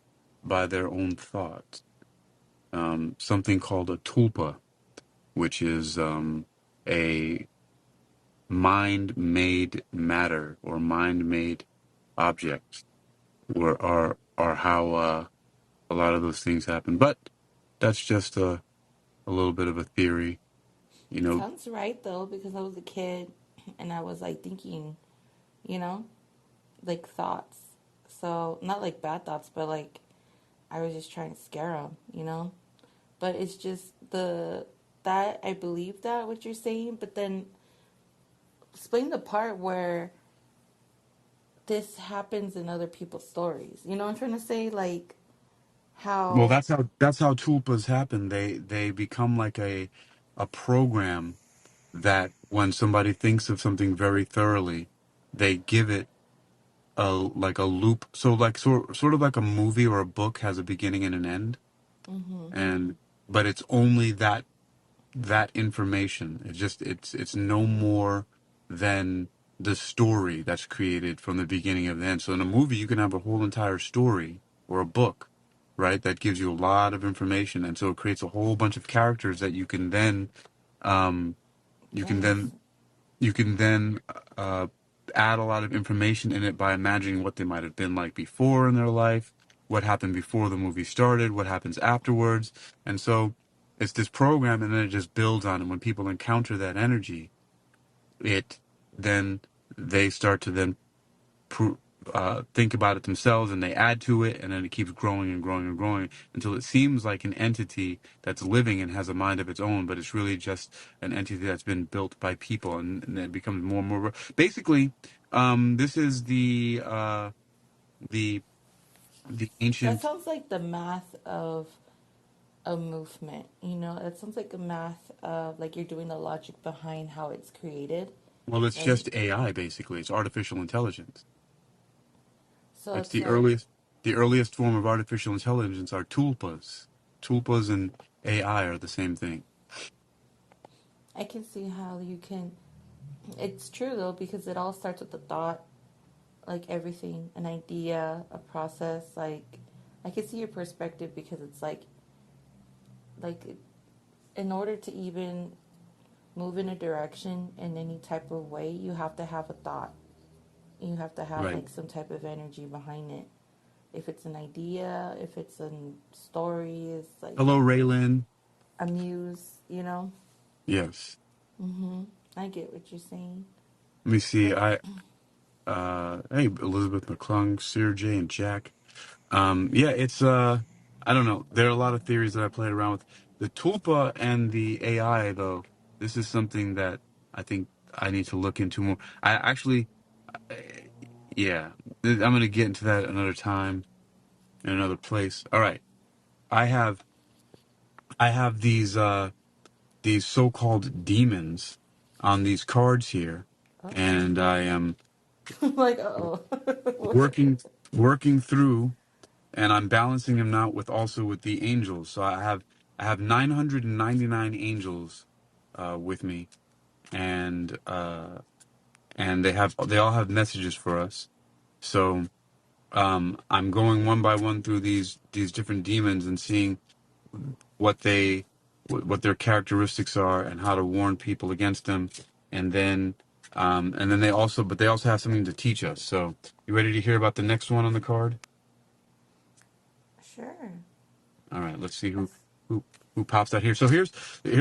by their own thoughts. Something called a tulpa, which is a mind-made matter or mind-made objects, or are how a lot of those things happen. But that's just a little bit of a theory, you It know. sounds right though because I was a kid and I was like thinking, you know, like thoughts. So, not like bad thoughts, but like I was just trying to scare them, you know? But it's just that I believe that what you're saying, but then explain the part where this happens in other people's stories. You know what I'm trying to say? Like Well, how that's how tulpas happen. They become like a program that when somebody thinks of something very thoroughly, they give it a like a loop. So like sort of like a movie or a book has a beginning and an end, mhm. and but it's only that information. It's just it's no more than. the story that's created from the beginning of the end. So in a movie, you can have a whole entire story or a book, right? That gives you a lot of information, and so it creates a whole bunch of characters that um, you can Yes. then you can then uh, add a lot of information in it by imagining what they might have been like before in their life, what happened before the movie started, what happens afterwards, and so it's this program, and then it just builds on it. When people encounter that energy, it then they start to then think about it themselves, and they add to it, and then it keeps growing and growing and growing until it seems like an entity that's living and has a mind of its own, but it's really just an entity that's been built by people, and it becomes more and more. Basically, this is the the That ancient. sounds like the math of a movement. You know, it sounds like a math of like you're doing the logic behind how it's created, Well, it's right? just AI. Basically, it's artificial intelligence. So It's it's like the earliest form of artificial intelligence are tulpas. Tulpas and AI are the same thing. I can see how you can. It's true though because it all starts with the thought, like everything, an idea, a process. Like I can see your perspective because it's like in order to even move in a direction in any type of way, you have to have a thought. You have to have Right. like some type of energy behind it. If it's an idea, if it's a story, it's like Hello, Raylan. a muse, you know? Yes. Mm-hmm. I get what you're saying. Let me see. But Hey, Elizabeth McClung, Sir J, and Jack. Yeah, it's I don't know. There are a lot of theories that I played around with. The Tulpa and the AI, though. This is something that I think I need to look into more. I actually, uh, yeah, I'm gonna get into that another time in another place. All right, I have I have these so-called demons on these cards here, uh-oh. and I am Like, uh-oh. What? working working through, and I'm balancing them out with also with the angels. So I have 999 angels with me, and they all have messages for us. So I'm going one by one through these different demons and seeing what what their characteristics are and how to warn people against them, and then they also have something to teach us. So you ready to hear about the next one on the card? Sure. All right, let's see That's, who who pops out here. So here's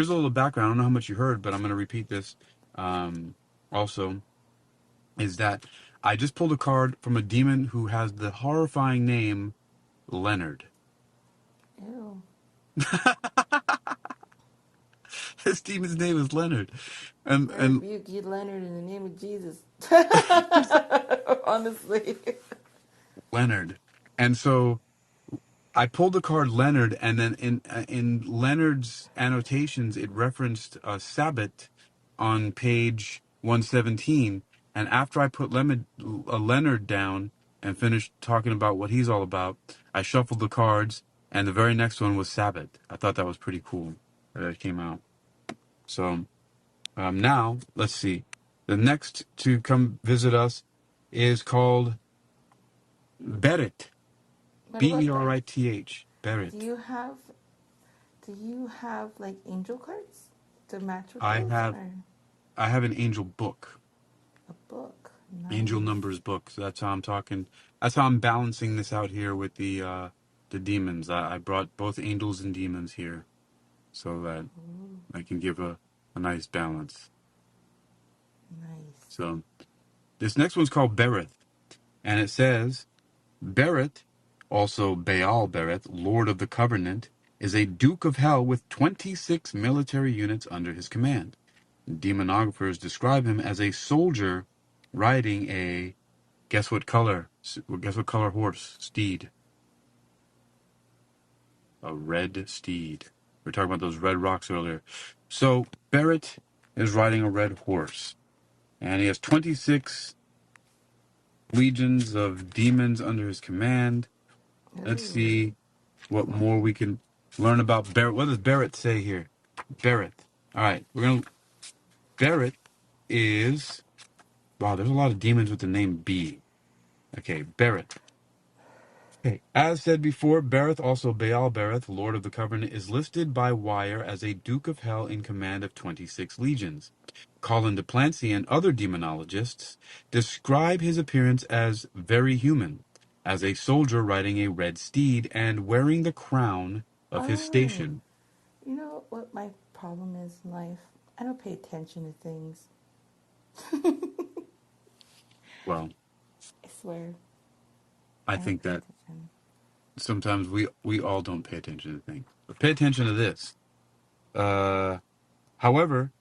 a little background. I don't know how much you heard, but I'm going to repeat this. Um, also, is that I just pulled a card from a demon who has the horrifying name Leonard. ew. This demon's name is Leonard, I and rebuke you, Leonard, in the name of Jesus. Honestly. Leonard, and so I pulled the card Leonard, and then in Leonard's annotations, it referenced Sabbath on page 117. And after I put Leonard down and finished talking about what he's all about, I shuffled the cards, and the very next one was Sabbath. I thought that was pretty cool that it came out. So now let's see. The next to come visit us is called Berit. What about the Berith. do Berit. you have do you have like angel cards to match with I those have or I have an angel book, a book? angel Nice. numbers book. So that's how I'm talking. That's how I'm balancing this out here with the demons. I brought both angels and demons here so that Ooh, I can give a nice balance. nice. So this next one's called Berith, and it says Berith, also Baal Berith, Lord of the Covenant, is a Duke of Hell with 26 military units under his command. Demonographers describe him as a soldier riding a guess what color? Guess what color horse? Steed. A red steed. We were talking about those red rocks earlier. So Barrett is riding a red horse, and he has 26 legions of demons under his command. Let's Ooh. see what more we can learn about Barrett. What does Barrett say here? Barrett. All right, we're gonna. Barrett is Wow, there's a lot of demons with the name B. Okay, Bereth. Okay. As said before, Bereth, also Baal Bereth, Lord of the Covenant, is listed by Wire as a Duke of Hell in command of 26 legions. Colin de Plancy and other demonologists describe his appearance as very human, as a soldier riding a red steed and wearing the crown of his Oh, station. you know what my problem is in life? I don't pay attention to things. Well, I swear, I I don't think pay that attention. sometimes we all don't pay attention to things. But pay attention to this. However,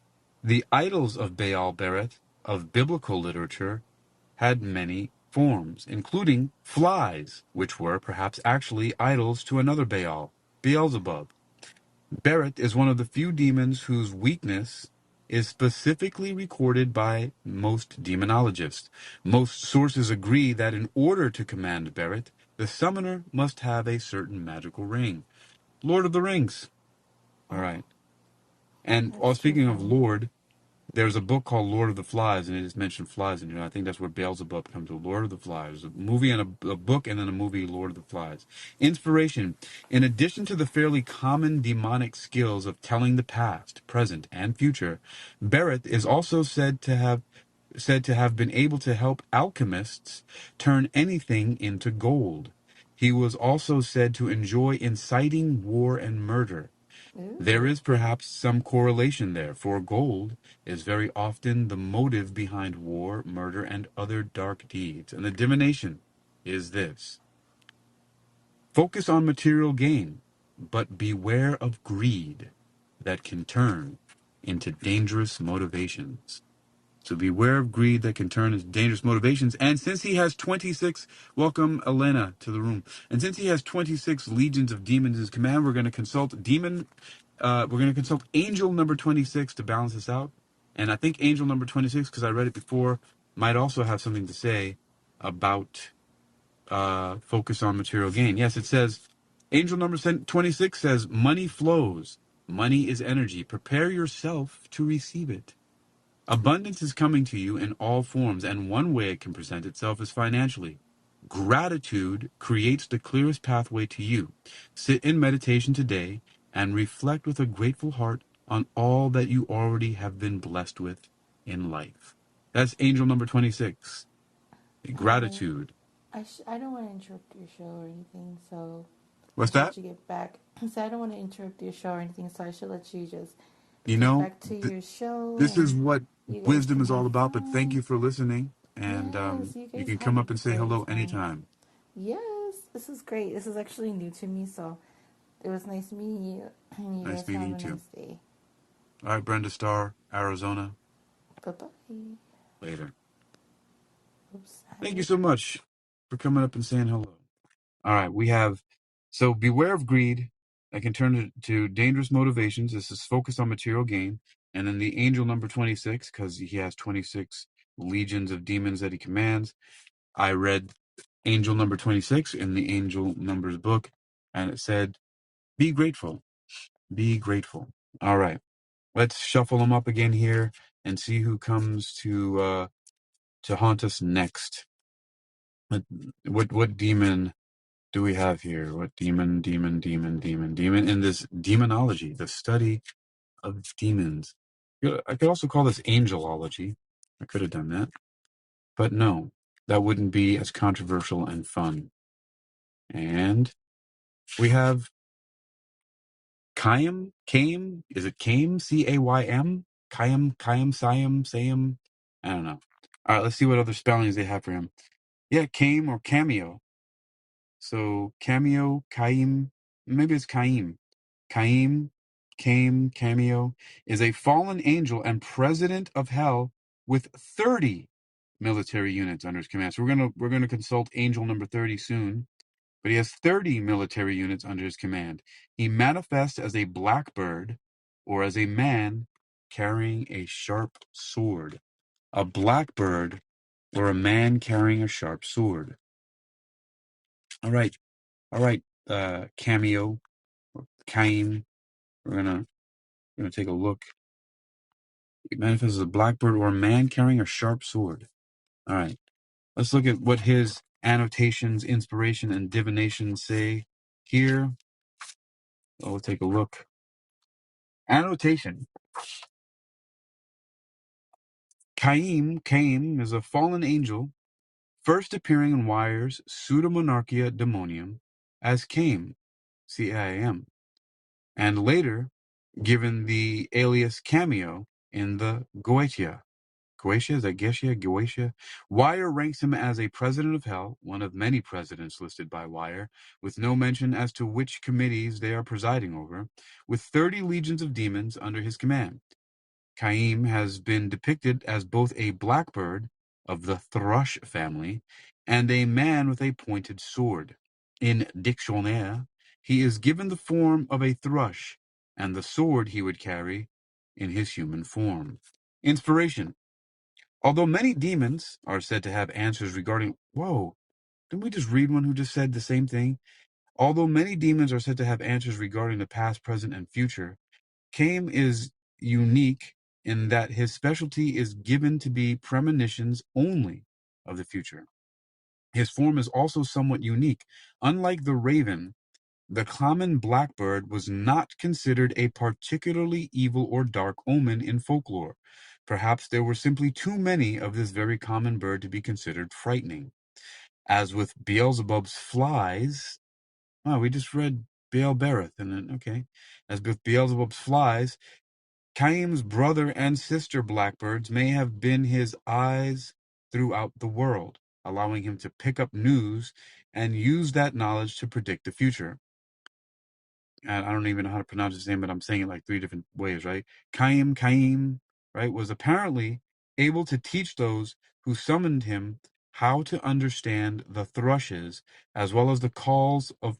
the idols of Baal Bereth of biblical literature had many forms, including flies, which were perhaps actually idols to another Baal, Beelzebub. Bereth is one of the few demons whose weakness is specifically recorded by most demonologists. Most sources agree that in order to command Bereth, the summoner must have a certain magical ring. Lord of the Rings. All Oh, right. And that's too speaking of funny. Lord, there's a book called Lord of the Flies, and it just mentioned flies in it. I think that's where Beelzebub comes to. Lord of the Flies. A movie and a book, and then a movie, Lord of the Flies. Inspiration. In addition to the fairly common demonic skills of telling the past, present, and future, Bereth is also said to have been able to help alchemists turn anything into gold. He was also said to enjoy inciting war and murder. There Ooh. is perhaps some correlation there, for gold is very often the motive behind war, murder, and other dark deeds. And the divination is this: focus on material gain, but beware of greed that can turn into dangerous motivations. So beware of greed that can turn into dangerous motivations. And since he has 26, welcome Elena to the room. And since he has 26 legions of demons in his command, we're going to consult angel number 26 to balance this out. And I think angel number 26, because I read it before, might also have something to say about focus on material gain. Yes, it says, angel number 26 says, money flows. Money is energy. Prepare yourself to receive it. Abundance is coming to you in all forms, and one way it can present itself is financially. Gratitude creates the clearest pathway to you. Sit in meditation today and reflect with a grateful heart on all that you already have been blessed with in life. That's angel number 26. Alright. Gratitude. I don't want to interrupt your show or anything, so I What's should that? let you get back. So I don't want to interrupt your show or anything, so I should let you just You get know, back to your show this is and what you guys wisdom can is all have about, but thank fun. you for listening. And Yes, you you guys can have come a up and say great hello time. anytime. Yes, this is great. This is actually new to me, so it was nice meeting you, and you Nice guys meeting have you a too. nice day. All right, Brenda Starr, Arizona. Bye bye. Later. Oops, I Thank you did. so much for coming up and saying hello. All right, we have, so beware of greed that can turn to dangerous motivations. This is focused on material gain. And then the angel number 26, because he has 26 legions of demons that he commands. I read angel number 26 in the angel numbers book, and it said, be grateful, be grateful. All right, let's shuffle them up again here and see who comes to haunt us next. What demon do we have here? What demon in this demonology, the study of demons? I could also call this angelology. I could have done that, but no, that wouldn't be as controversial and fun. And we have Caim, is it Caim? Caym? Sayam? I don't know. All right, let's see what other spellings they have for him. Yeah, Caim or Cameo. So Cameo, Caim, maybe it's Caim. Cameo, is a fallen angel and president of hell with 30 military units under his command. So we're gonna consult angel number 30 soon, but he has 30 military units under his command. He manifests as a blackbird or as a man carrying a sharp sword. A blackbird or a man carrying a sharp sword. All right, all right, Cameo, Cain. We're gonna take a look. It manifests as a blackbird or a man carrying a sharp sword. All right. Let's look at what his annotations, inspiration, and divination say here. We'll take a look. Annotation. Caim is a fallen angel, first appearing in Wire's Pseudomonarchia Demonium as Caim, C-A-I-M, and later given the alias Cameo in the Goetia. Goetia? Is that Geshe? Goetia? Wire ranks him as a president of hell, one of many presidents listed by Wire, with no mention as to which committees they are presiding over, with 30 legions of demons under his command. Caim has been depicted as both a blackbird of the thrush family and a man with a pointed sword. In Dictionnaire, he is given the form of a thrush and the sword he would carry in his human form. Inspiration. Although many demons are said to have answers regarding... Whoa, didn't we just read one who just said the same thing? Although many demons are said to have answers regarding the past, present, and future, Caim is unique in that his specialty is given to be premonitions only of the future. His form is also somewhat unique. Unlike the raven, the common blackbird was not considered a particularly evil or dark omen in folklore. Perhaps there were simply too many of this very common bird to be considered frightening. As with Beelzebub's flies, we just read Beelbereth, and then, okay. As with Beelzebub's flies, Caim's brother and sister blackbirds may have been his eyes throughout the world, allowing him to pick up news and use that knowledge to predict the future. And I don't even know how to pronounce his name, but I'm saying it like 3 different ways, right? Caim, right, was apparently able to teach those who summoned him how to understand the thrushes, as well as the calls of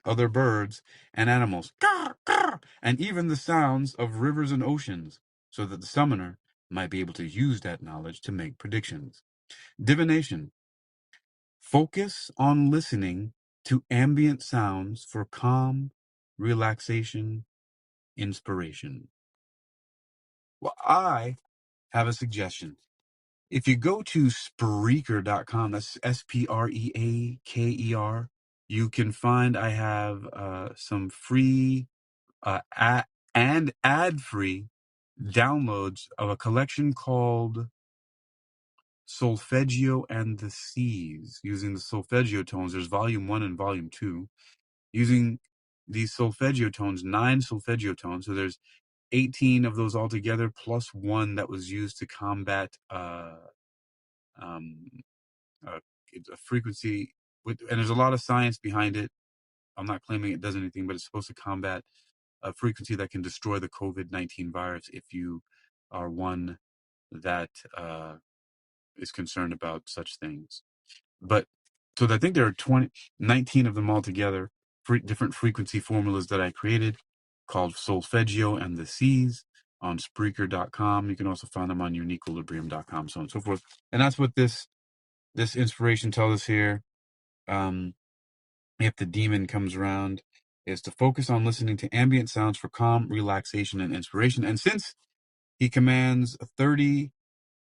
other birds and animals, and even the sounds of rivers and oceans, so that the summoner might be able to use that knowledge to make predictions. Divination. Focus on listening to ambient sounds for calm, relaxation, inspiration. Well, I have a suggestion. If you go to Spreaker.com, that's Spreaker, you can find I have some free and ad-free downloads of a collection called Solfeggio and the Seas, using the solfeggio tones. There's volume 1 and volume 2. Using these solfeggio tones, 9 solfeggio tones. So there's 18 of those altogether, plus 1 that was used to combat a frequency. And there's a lot of science behind it. I'm not claiming it does anything, but it's supposed to combat a frequency that can destroy the COVID-19 virus if you are one that is concerned about such things. But so I think there are 19 of them altogether, different frequency formulas that I created called Solfeggio and the Seas on Spreaker.com. You can also find them on UniqueEquilibrium.com, so on and so forth. And that's what this inspiration tells us here. If the demon comes around, is to focus on listening to ambient sounds for calm, relaxation, and inspiration. And since he commands 30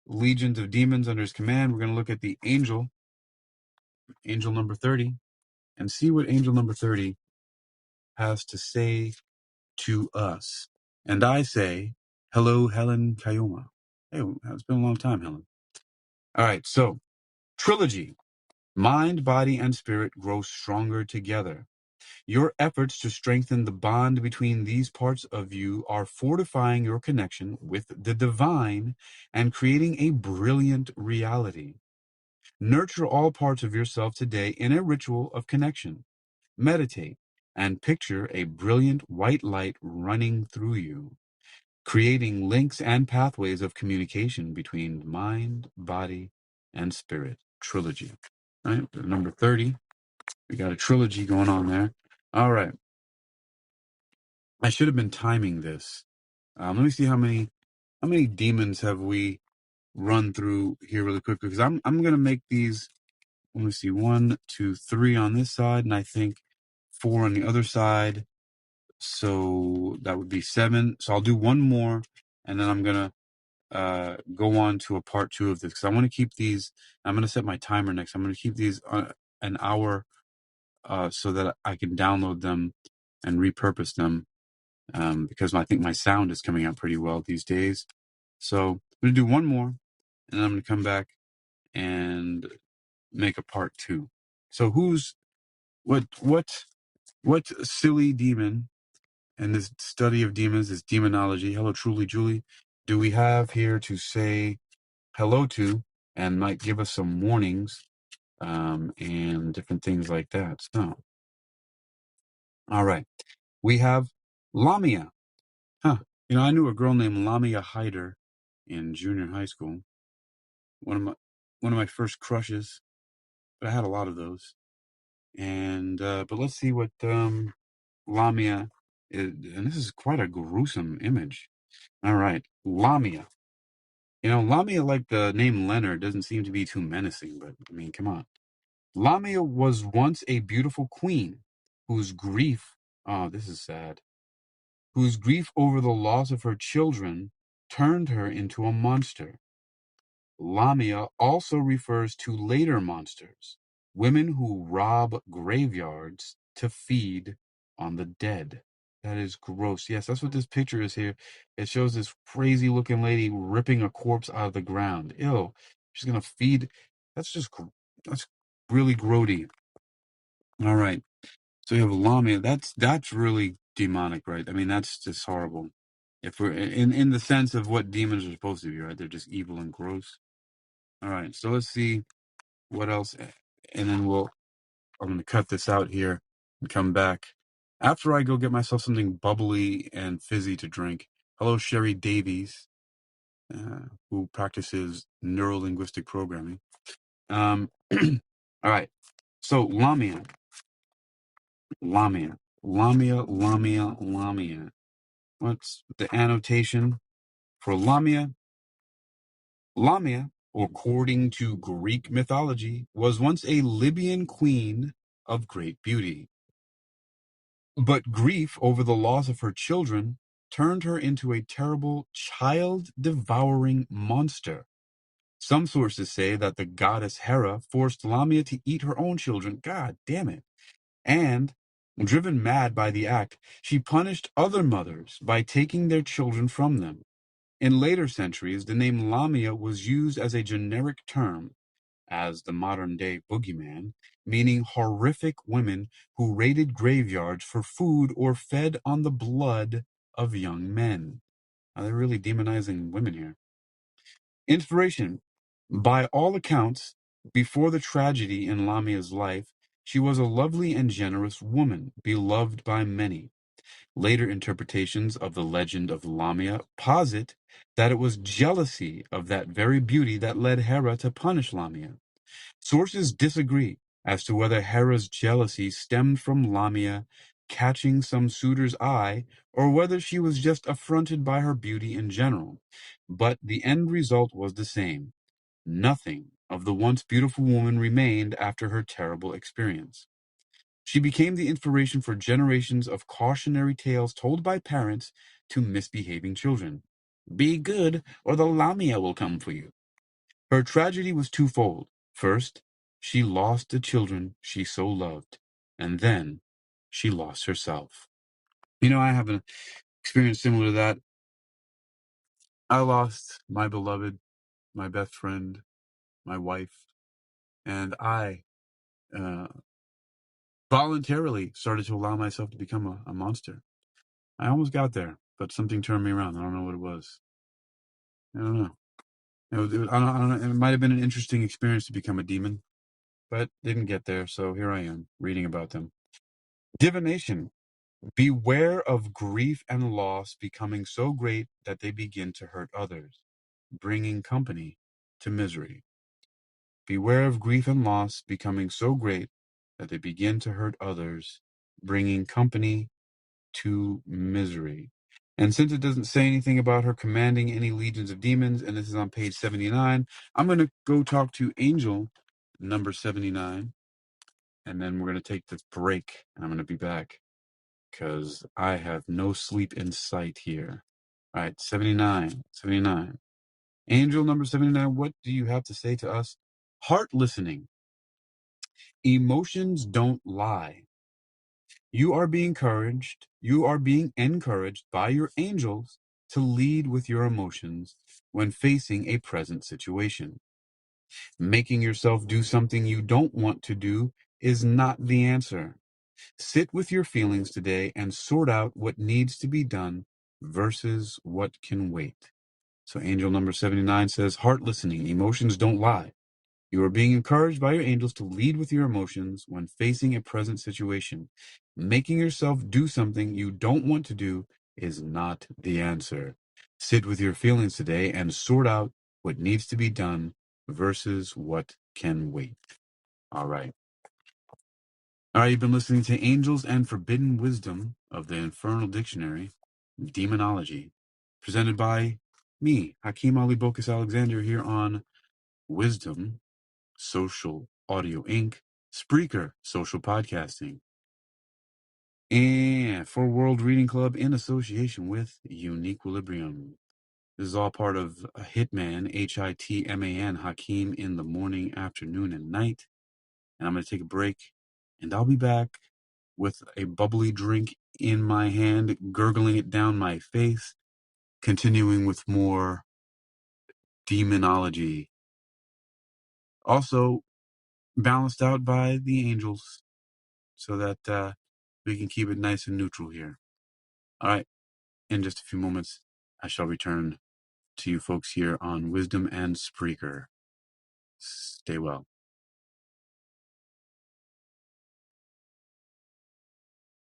legions of demons under his command, we're going to look at the angel number 30, and see what angel number 30 has to say to us. And I say, hello, Helen Kayoma. Hey, it's been a long time, Helen. All right, so trilogy. Mind, body, and spirit grow stronger together. Your efforts to strengthen the bond between these parts of you are fortifying your connection with the divine and creating a brilliant reality. Nurture all parts of yourself today in a ritual of connection. Meditate and picture a brilliant white light running through you, creating links and pathways of communication between mind, body, and spirit. Trilogy. All right, number 30. We got a trilogy going on there. All right. I should have been timing this. Let me see how many demons have we run through here really quickly, because I'm gonna make these. Let me see, 1, 2, 3 on this side, and I think 4 on the other side. So that would be 7. So I'll do one more, and then I'm gonna go on to a part 2 of this, because I want to keep these. I'm going to set my timer next. I'm going to keep these an hour, so that I can download them and repurpose them, because I think my sound is coming out pretty well these days. So I'm going to do one more, and then I'm going to come back and make a part 2. So what silly demon in this study of demons, this demonology, hello truly Julie, do we have here to say hello to, and might give us some warnings, and different things like that. So, all right, we have Lamia. Huh. I knew a girl named Lamia Hyder in junior high school. One of my first crushes, but I had a lot of those. And but let's see what Lamia is, and this is quite a gruesome image. All right, Lamia. Lamia, like the name Leonard, doesn't seem to be too menacing, but I mean, come on. Lamia was once a beautiful queen whose grief, oh, this is sad, whose grief over the loss of her children turned her into a monster. Lamia also refers to later monsters, women who rob graveyards to feed on the dead. That is gross. Yes, that's what this picture is here. It shows this crazy looking lady ripping a corpse out of the ground. Ew. She's going to feed. That's really grody. All right. So you have Lamia. That's really demonic, right? I mean, that's just horrible. If we're in the sense of what demons are supposed to be, right? They're just evil and gross. All right. So let's see what else, and then I'm going to cut this out here and come back after I go get myself something bubbly and fizzy to drink. Hello, Sherry Davies, who practices neuro-linguistic programming. All right. So Lamia. Lamia. Lamia, Lamia, Lamia. What's the annotation for Lamia? Lamia, according to Greek mythology, was once a Libyan queen of great beauty. But grief over the loss of her children turned her into a terrible child-devouring monster. Some sources say that the goddess Hera forced Lamia to eat her own children. God damn it. And, driven mad by the act, she punished other mothers by taking their children from them. In later centuries, the name Lamia was used as a generic term, as the modern-day boogeyman, meaning horrific women who raided graveyards for food or fed on the blood of young men. Now, they're really demonizing women here. Inspiration. By all accounts, before the tragedy in Lamia's life, she was a lovely and generous woman, beloved by many. Later interpretations of the legend of Lamia posit that it was jealousy of that very beauty that led Hera to punish Lamia. Sources disagree as to whether Hera's jealousy stemmed from Lamia catching some suitor's eye or whether she was just affronted by her beauty in general. But the end result was the same. Nothing of the once beautiful woman remained after her terrible experience. She became the inspiration for generations of cautionary tales told by parents to misbehaving children. Be good, or the Lamia will come for you. Her tragedy was twofold. First, she lost the children she so loved, and then she lost herself. I have an experience similar to that. I lost my beloved, my best friend, my wife, and I voluntarily started to allow myself to become a monster. I almost got there, but something turned me around. I don't know what it was. I don't know. I don't know. It might have been an interesting experience to become a demon, but didn't get there, so here I am, reading about them. Divination. Beware of grief and loss becoming so great that they begin to hurt others, bringing company to misery. Beware of grief and loss becoming so great that they begin to hurt others, bringing company to misery. And since it doesn't say anything about her commanding any legions of demons, and this is on page 79, I'm going to go talk to Angel, number 79, and then we're going to take this break, and I'm going to be back because I have no sleep in sight here. All right, 79, 79. Angel number 79, what do you have to say to us? Heart listening. Emotions don't lie. You are being encouraged. You are being encouraged by your angels to lead with your emotions when facing a present situation. Making yourself do something you don't want to do is not the answer. Sit with your feelings today and sort out what needs to be done versus what can wait. So angel number 79 says, heart listening, emotions don't lie. You are being encouraged by your angels to lead with your emotions when facing a present situation. Making yourself do something you don't want to do is not the answer. Sit with your feelings today and sort out what needs to be done versus what can wait. All right. All right, you've been listening to Angels and Forbidden Wisdom of the Infernal Dictionary, Demonology, presented by me, Hakeem Ali Bokus Alexander, here on Wisdom Social Audio Inc., Spreaker Social Podcasting, and for World Reading Club in association with Uniquilibrium. This is all part of Hitman, Hitman, Hakeem in the morning, afternoon, and night. And I'm going to take a break, and I'll be back with a bubbly drink in my hand, gurgling it down my face, continuing with more demonology. Also, balanced out by the angels so that we can keep it nice and neutral here. All right, in just a few moments, I shall return to you folks here on Wisdom and Spreaker. Stay well.